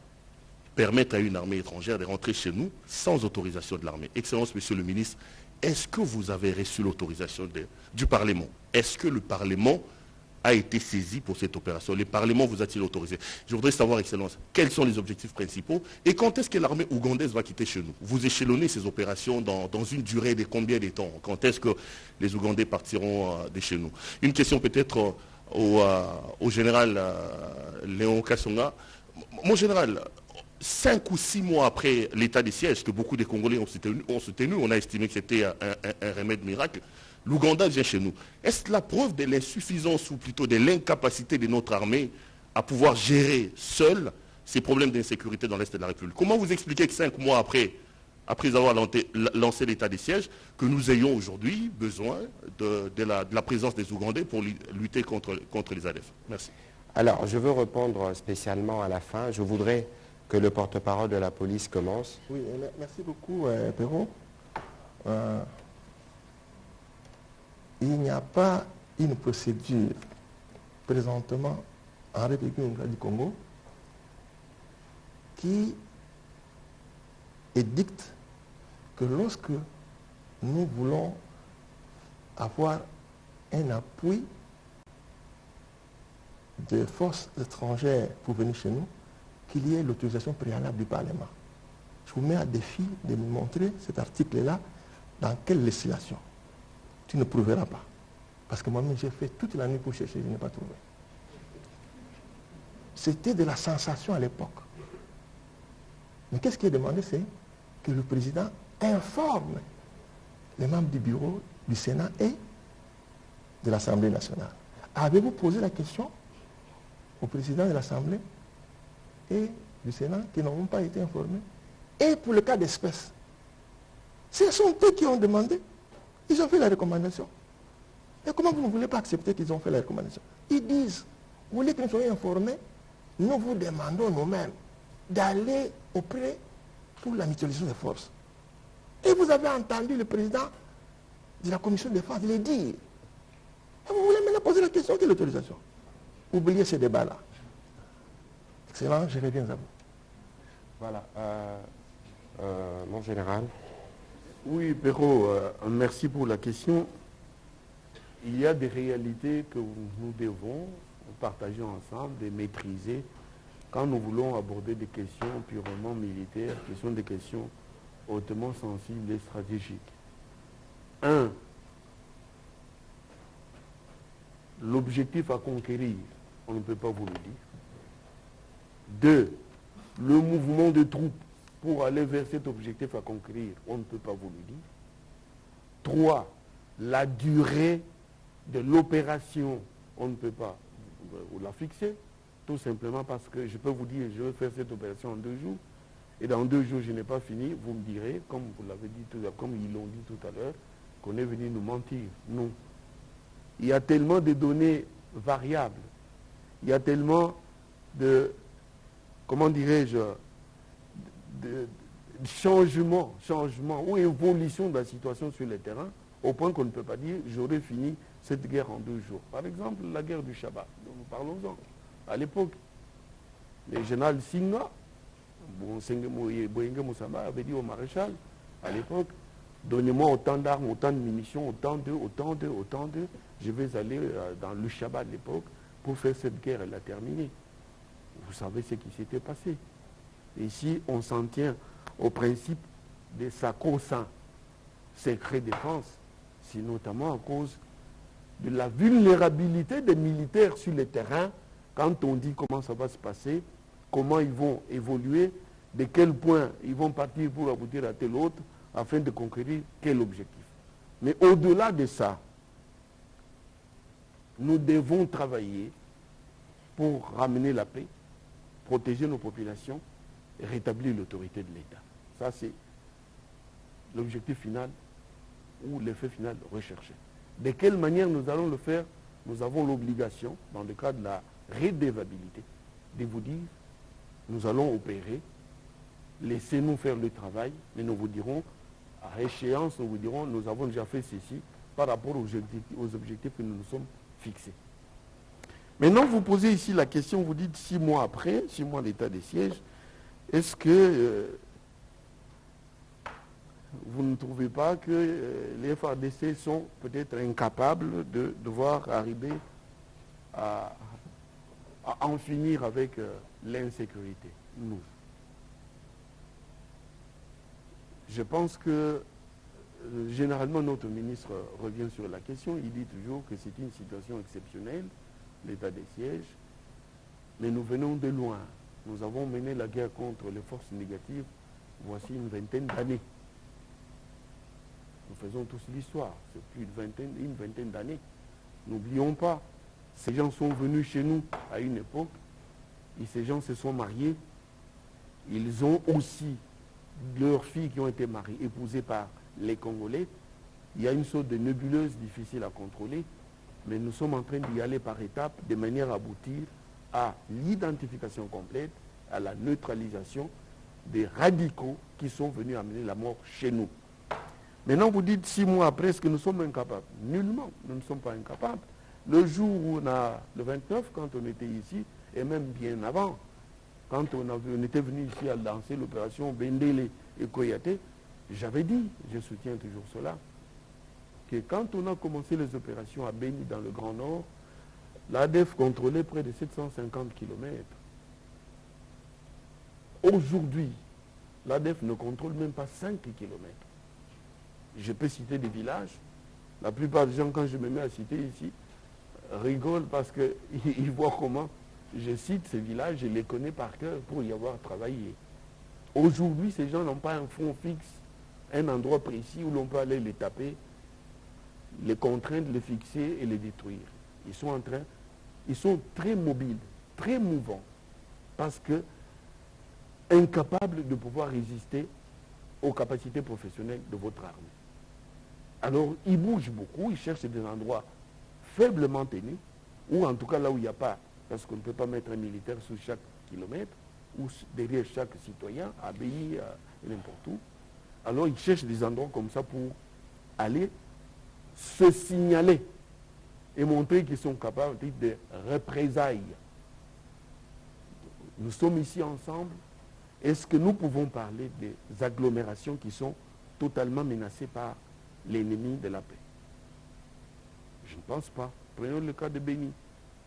permettre à une armée étrangère de rentrer chez nous sans autorisation de l'armée. Excellence, Monsieur le ministre, est-ce que vous avez reçu l'autorisation du Parlement? Est-ce que le Parlement a été saisi pour cette opération? Le Parlement vous a-t-il autorisé? Je voudrais savoir, Excellence, quels sont les objectifs principaux et quand est-ce que l'armée ougandaise va quitter chez nous? Vous échelonnez ces opérations dans une durée de combien de temps? Quand est-ce que les Ougandais partiront de chez nous? Une question peut-être au général Léon Kassonga. Mon général, 5 ou 6 mois après l'état de siège que beaucoup de Congolais ont soutenu, on a estimé que c'était un remède miracle, l'Ouganda vient chez nous. Est-ce la preuve de l'insuffisance ou plutôt de l'incapacité de notre armée à pouvoir gérer seule ces problèmes d'insécurité dans l'Est de la République? Comment vous expliquez que 5 mois après avoir lancé l'état de siège, que nous ayons aujourd'hui besoin de la présence des Ougandais pour lutter contre les ADF? Merci. Alors, je veux répondre spécialement à la fin. Je voudrais que le porte-parole de la police commence. Oui, merci beaucoup, Perrault. Il n'y a pas une procédure présentement en République démocratique du Congo qui édicte que lorsque nous voulons avoir un appui de forces étrangères pour venir chez nous, qu'il y ait l'autorisation préalable du Parlement. Je vous mets à défi de me montrer cet article-là dans quelle législation. Tu ne prouveras pas. Parce que moi-même, j'ai fait toute la nuit pour chercher, je n'ai pas trouvé. C'était de la sensation à l'époque. Mais qu'est-ce qui est demandé? C'est que le président informe les membres du bureau du Sénat et de l'Assemblée nationale. Avez-vous posé la question au président de l'Assemblée et du Sénat qui n'ont pas été informés? Et pour le cas d'espèce, ce sont eux qui ont demandé. Ils ont fait la recommandation. Et comment vous ne voulez pas accepter qu'ils ont fait la recommandation? Ils disent, vous voulez que nous soyons informés? Nous vous demandons nous-mêmes d'aller auprès pour la mutualisation des forces. Et vous avez entendu le président de la commission de défense le dire. Et vous voulez maintenant poser la question de l'autorisation? Oubliez ce débat-là. Excellent, je reviens à vous. Voilà. Mon général. Oui, Perrault, merci pour la question. Il y a des réalités que nous devons partager ensemble et maîtriser quand nous voulons aborder des questions purement militaires, qui sont des questions hautement sensibles et stratégiques. 1. L'objectif à conquérir, on ne peut pas vous le dire. 2. Le mouvement de troupes pour aller vers cet objectif à conquérir, on ne peut pas vous le dire. 3. La durée de l'opération, on ne peut pas vous la fixer, tout simplement parce que je peux vous dire, je vais faire cette opération en 2 jours, et dans 2 jours, je n'ai pas fini, vous me direz, comme vous l'avez dit tout à l'heure, comme ils l'ont dit tout à l'heure, qu'on est venu nous mentir. Non. Il y a tellement de données variables, il y a tellement de, comment dirais-je, de changement ou évolution de la situation sur le terrain, au point qu'on ne peut pas dire j'aurais fini cette guerre en 2 jours. Par exemple, la guerre du Shabbat, dont nous parlons-en. À l'époque, le général Singa, Boyenge Moussamba, avait dit au maréchal, à l'époque, donnez-moi autant d'armes, autant de munitions, autant d'eux, je vais aller dans le Shabbat de l'époque pour faire cette guerre et la terminer. Vous savez ce qui s'était passé. Ici, on s'en tient au principe des sacro-saints secrets défense, c'est notamment à cause de la vulnérabilité des militaires sur le terrain quand on dit comment ça va se passer, comment ils vont évoluer, de quel point ils vont partir pour aboutir à tel autre, afin de conquérir quel objectif. Mais au-delà de ça, nous devons travailler pour ramener la paix, protéger nos populations et rétablir l'autorité de l'État. Ça, c'est l'objectif final ou l'effet final recherché. De quelle manière nous allons le faire? Nous avons l'obligation, dans le cadre de la redevabilité, de vous dire, nous allons opérer, laissez-nous faire le travail, mais nous vous dirons, à échéance, nous vous dirons, nous avons déjà fait ceci par rapport aux objectifs que nous nous sommes fixés. Maintenant, vous posez ici la question, vous dites 6 mois après, 6 mois d'état de siège, est-ce que vous ne trouvez pas que les FARDC sont peut-être incapables de devoir arriver à en finir avec l'insécurité? Nous. Je pense que généralement notre ministre revient sur la question, il dit toujours que c'est une situation exceptionnelle, l'état des sièges, mais nous venons de loin. Nous avons mené la guerre contre les forces négatives voici une vingtaine d'années. Nous faisons tous l'histoire, c'est plus une vingtaine d'années. N'oublions pas, ces gens sont venus chez nous à une époque, et ces gens se sont mariés. Ils ont aussi leurs filles qui ont été mariées, épousées par les Congolais. Il y a une sorte de nébuleuse difficile à contrôler, mais nous sommes en train d'y aller par étapes, de manière à aboutir à l'identification complète, à la neutralisation des radicaux qui sont venus amener la mort chez nous. Maintenant, vous dites 6 mois après, est-ce que nous sommes incapables? Nullement, nous ne sommes pas incapables. Le jour où le 29, quand on était ici, et même bien avant, quand on était venu ici à lancer l'opération Bendele et Koyate, j'avais dit, je soutiens toujours cela, que quand on a commencé les opérations à Beni dans le Grand Nord, l'ADF contrôlait près de 750 km. Aujourd'hui, l'ADF ne contrôle même pas 5 km. Je peux citer des villages. La plupart des gens, quand je me mets à citer ici, rigolent parce qu'ils voient comment je cite ces villages, je les connais par cœur pour y avoir travaillé. Aujourd'hui, ces gens n'ont pas un fonds fixe un endroit précis où l'on peut aller les taper, les contraindre, les fixer et les détruire. Ils sont très mobiles, très mouvants, parce que incapables de pouvoir résister aux capacités professionnelles de votre armée. Alors, ils bougent beaucoup, ils cherchent des endroits faiblement tenus, ou en tout cas là où il n'y a pas, parce qu'on ne peut pas mettre un militaire sous chaque kilomètre, ou derrière chaque citoyen, à Béni, n'importe où. Alors, ils cherchent des endroits comme ça pour aller se signaler et montrer qu'ils sont capables de représailles. Nous sommes ici ensemble. Est-ce que nous pouvons parler des agglomérations qui sont totalement menacées par l'ennemi de la paix? Je ne pense pas. Prenons le cas de Béni.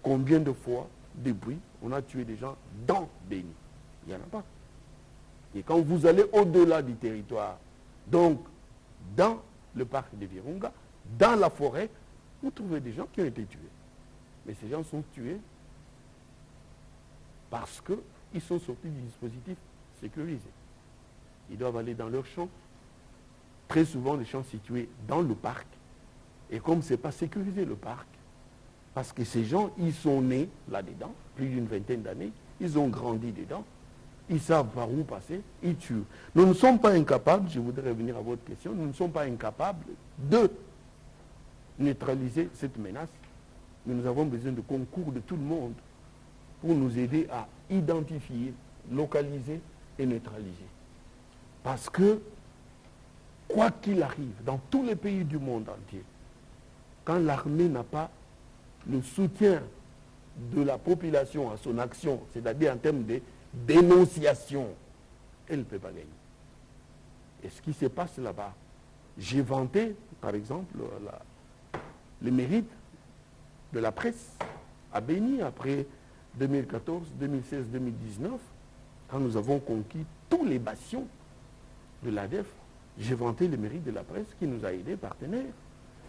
Combien de fois, depuis, on a tué des gens dans Béni? Il n'y en a pas. Et quand vous allez au-delà du territoire, donc dans le parc de Virunga, dans la forêt, vous trouvez des gens qui ont été tués. Mais ces gens sont tués parce qu'ils sont sortis du dispositif sécurisé. Ils doivent aller dans leurs champs, très souvent des champs situés dans le parc. Et comme ce n'est pas sécurisé le parc, parce que ces gens, ils sont nés là-dedans, plus d'une vingtaine d'années, ils ont grandi dedans, ils savent par où passer, ils tuent. Nous ne sommes pas incapables, je voudrais revenir à votre question, nous ne sommes pas incapables de neutraliser cette menace. Mais nous avons besoin de concours de tout le monde pour nous aider à identifier, localiser et neutraliser. Parce que, quoi qu'il arrive, dans tous les pays du monde entier, quand l'armée n'a pas le soutien de la population à son action, c'est-à-dire en termes de dénonciation, elle ne peut pas gagner. Et ce qui se passe là-bas, j'ai vanté, par exemple, le mérite de la presse à Béni après 2014, 2016, 2019, quand nous avons conquis tous les bastions de l'ADF. J'ai vanté le mérite de la presse qui nous a aidés, partenaires.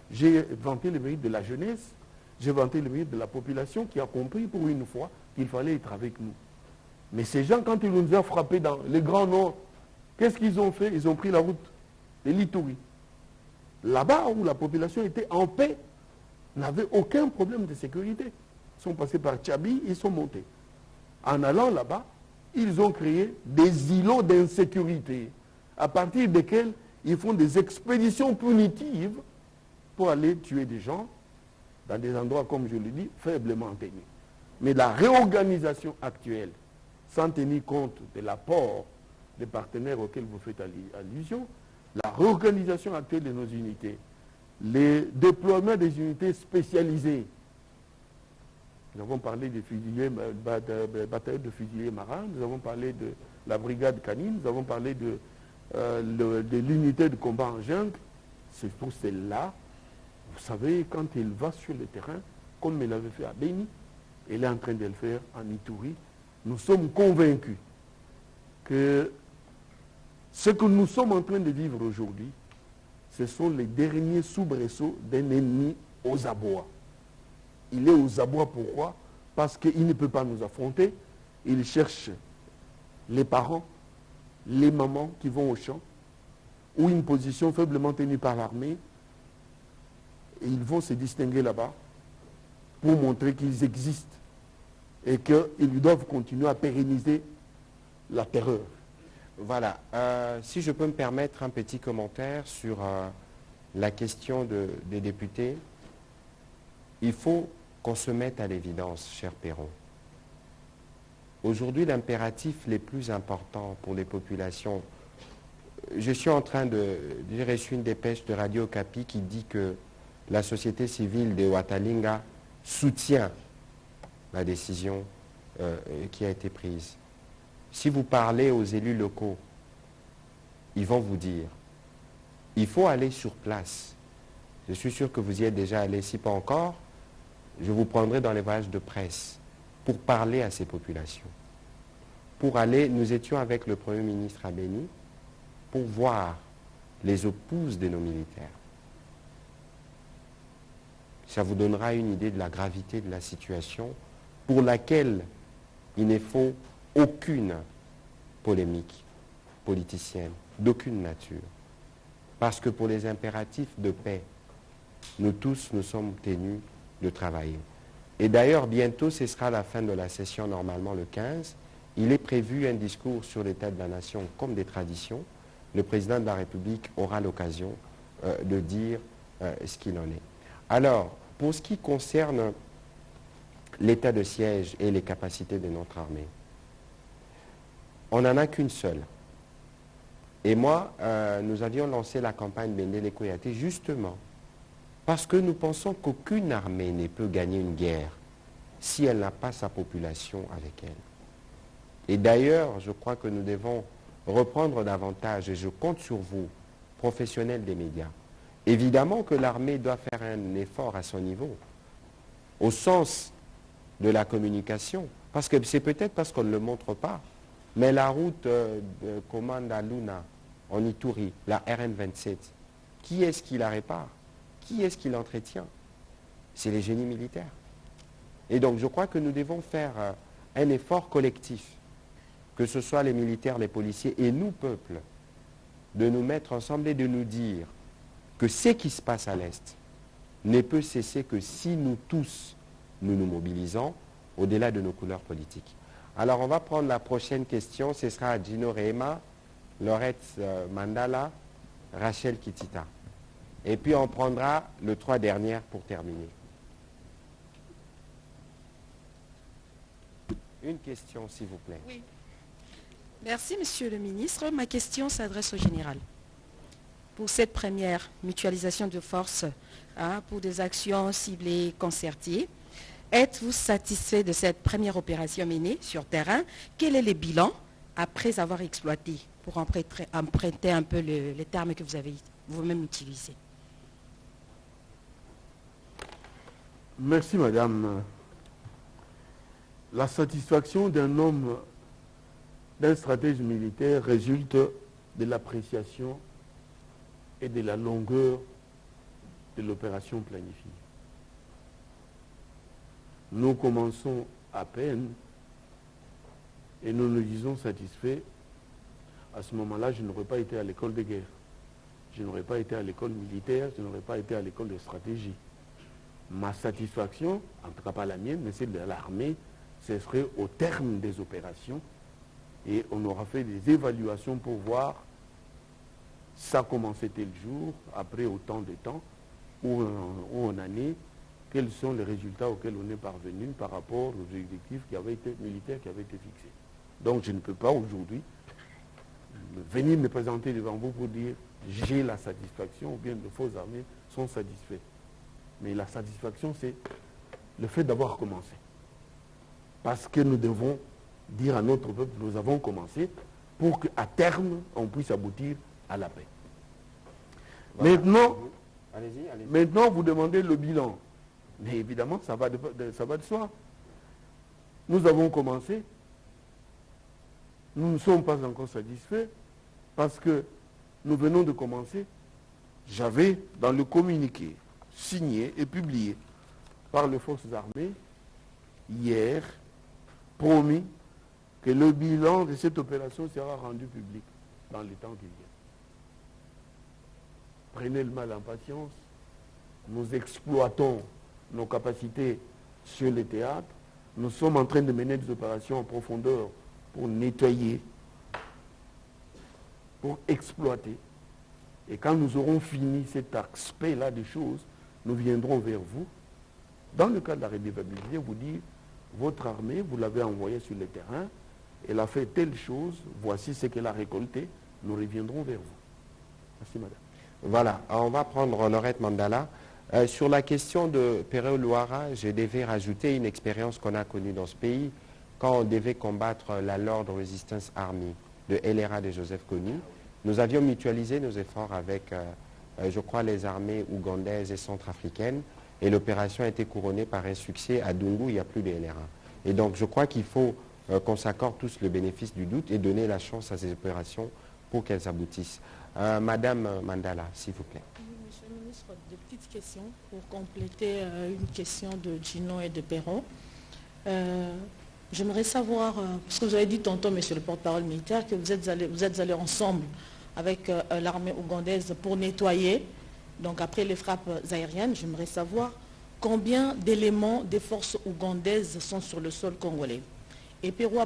J'ai vanté le mérite de la jeunesse. J'ai vanté le mérite de la population qui a compris pour une fois qu'il fallait être avec nous. Mais ces gens, quand ils nous ont frappés dans le Grand Nord, qu'est-ce qu'ils ont fait? Ils ont pris la route de l'Ituri. Là-bas où la population était en paix, n'avait aucun problème de sécurité. Ils sont passés par Tchabi, ils sont montés. En allant là-bas, ils ont créé des îlots d'insécurité, à partir desquels ils font des expéditions punitives pour aller tuer des gens dans des endroits, comme je le dis, faiblement tenus. Mais la réorganisation actuelle, sans tenir compte de l'apport des partenaires auxquels vous faites allusion, la réorganisation actuelle de nos unités, les déploiements des unités spécialisées. Nous avons parlé des fusiliers, bataillons de fusiliers marins, nous avons parlé de la brigade canine, nous avons parlé de l'unité de combat en jungle. C'est pour celle-là, vous savez, quand elle va sur le terrain, comme elle l'avait fait à Béni, elle est en train de le faire en Ituri. Nous sommes convaincus que ce que nous sommes en train de vivre aujourd'hui, ce sont les derniers soubresauts d'un ennemi aux abois. Il est aux abois, pourquoi? Parce qu'il ne peut pas nous affronter. Il cherche les parents, les mamans qui vont au champ, ou une position faiblement tenue par l'armée, et ils vont se distinguer là-bas pour montrer qu'ils existent et qu'ils doivent continuer à pérenniser la terreur. Voilà. Si je peux me permettre un petit commentaire sur la question des députés, il faut qu'on se mette à l'évidence, cher Perron. Aujourd'hui, l'impératif le plus important pour les populations, je suis en train j'ai reçu une dépêche de Radio Okapi qui dit que la société civile de Ouatalinga soutient la décision qui a été prise. Si vous parlez aux élus locaux, ils vont vous dire, il faut aller sur place. Je suis sûr que vous y êtes déjà allé, si pas encore, je vous prendrai dans les voyages de presse pour parler à ces populations. Pour aller, nous étions avec le Premier ministre à Béni, pour voir les épouses de nos militaires. Ça vous donnera une idée de la gravité de la situation pour laquelle il ne faut aucune polémique politicienne, d'aucune nature. Parce que pour les impératifs de paix, nous tous, nous sommes tenus de travailler. Et d'ailleurs, bientôt, ce sera la fin de la session, normalement le 15. Il est prévu un discours sur l'état de la nation comme des traditions. Le président de la République aura l'occasion de dire ce qu'il en est. Alors, pour ce qui concerne l'état de siège et les capacités de notre armée, on n'en a qu'une seule. Et moi, nous avions lancé la campagne Bendele Koyate justement parce que nous pensons qu'aucune armée ne peut gagner une guerre si elle n'a pas sa population avec elle. Et d'ailleurs, je crois que nous devons reprendre davantage, et je compte sur vous, professionnels des médias. Évidemment que l'armée doit faire un effort à son niveau, au sens de la communication, parce que c'est peut-être parce qu'on ne le montre pas, mais la route de commande à Luna, en Ituri, la RN27, qui est-ce qui la répare? Qui est-ce qui l'entretient? C'est les génies militaires. Et donc je crois que nous devons faire un effort collectif, que ce soit les militaires, les policiers et nous, peuple, de nous mettre ensemble et de nous dire que ce qui se passe à l'Est ne peut cesser que si nous tous, nous nous mobilisons au-delà de nos couleurs politiques. Alors on va prendre la prochaine question, ce sera Gino Rehema, Laurette Mandala, Rachel Kitita. Et puis on prendra le 3 dernières pour terminer. Une question, s'il vous plaît. Oui. Merci, Monsieur le Ministre. Ma question s'adresse au général. Pour cette première mutualisation de forces, pour des actions ciblées, concertées, êtes-vous satisfait de cette première opération menée sur terrain? Quel est le bilan après avoir exploité, pour emprunter un peu les termes que vous avez vous-même utilisés? Merci, madame. La satisfaction d'un homme, d'un stratège militaire résulte de l'appréciation et de la longueur de l'opération planifiée. Nous commençons à peine et nous nous disons satisfaits. À ce moment-là, je n'aurais pas été à l'école de guerre. Je n'aurais pas été à l'école militaire, je n'aurais pas été à l'école de stratégie. Ma satisfaction, en tout cas pas la mienne, mais celle de l'armée, ce serait au terme des opérations et on aura fait des évaluations pour voir ça a commencé tel jour, après autant de temps, où on en est, quels sont les résultats auxquels on est parvenu par rapport aux objectifs militaires qui avaient été fixés. Donc je ne peux pas aujourd'hui venir me présenter devant vous pour dire j'ai la satisfaction ou bien les forces armées sont satisfaits. Mais la satisfaction, c'est le fait d'avoir commencé. Parce que nous devons dire à notre peuple, nous avons commencé pour qu'à terme, on puisse aboutir à la paix. Voilà. Maintenant, vous demandez le bilan. Mais évidemment, ça va de soi. Nous avons commencé. Nous ne sommes pas encore satisfaits parce que nous venons de commencer. J'avais, dans le communiqué signé et publié par les forces armées, hier, promis que le bilan de cette opération sera rendu public dans les temps qui viennent. Prenez le mal en patience. Nous exploitons nos capacités sur les théâtres. Nous sommes en train de mener des opérations en profondeur pour nettoyer, pour exploiter. Et quand nous aurons fini cet aspect-là des choses, nous viendrons vers vous, dans le cadre de la redevabilité, vous dire, votre armée, vous l'avez envoyée sur le terrain, elle a fait telle chose, voici ce qu'elle a récolté, nous reviendrons vers vous. Merci, madame. Voilà, on va prendre Laurette Mandala. Sur la question de Péréo-Louara, je devais rajouter une expérience qu'on a connue dans ce pays quand on devait combattre la Lord Resistance Army de LRA de Joseph Kony. Nous avions mutualisé nos efforts avec, je crois, les armées ougandaises et centrafricaines et l'opération a été couronnée par un succès. À Dungu, il n'y a plus de LRA. Et donc, je crois qu'il faut qu'on s'accorde tous le bénéfice du doute et donner la chance à ces opérations pour qu'elles aboutissent. Madame Mandala, s'il vous plaît. Oui, Monsieur le ministre, des petites questions pour compléter une question de Gino et de Perron. J'aimerais savoir, parce que vous avez dit tantôt, monsieur le porte-parole militaire, que vous êtes allés ensemble avec l'armée ougandaise pour nettoyer. Donc après les frappes aériennes, j'aimerais savoir combien d'éléments des forces ougandaises sont sur le sol congolais. Et Pérou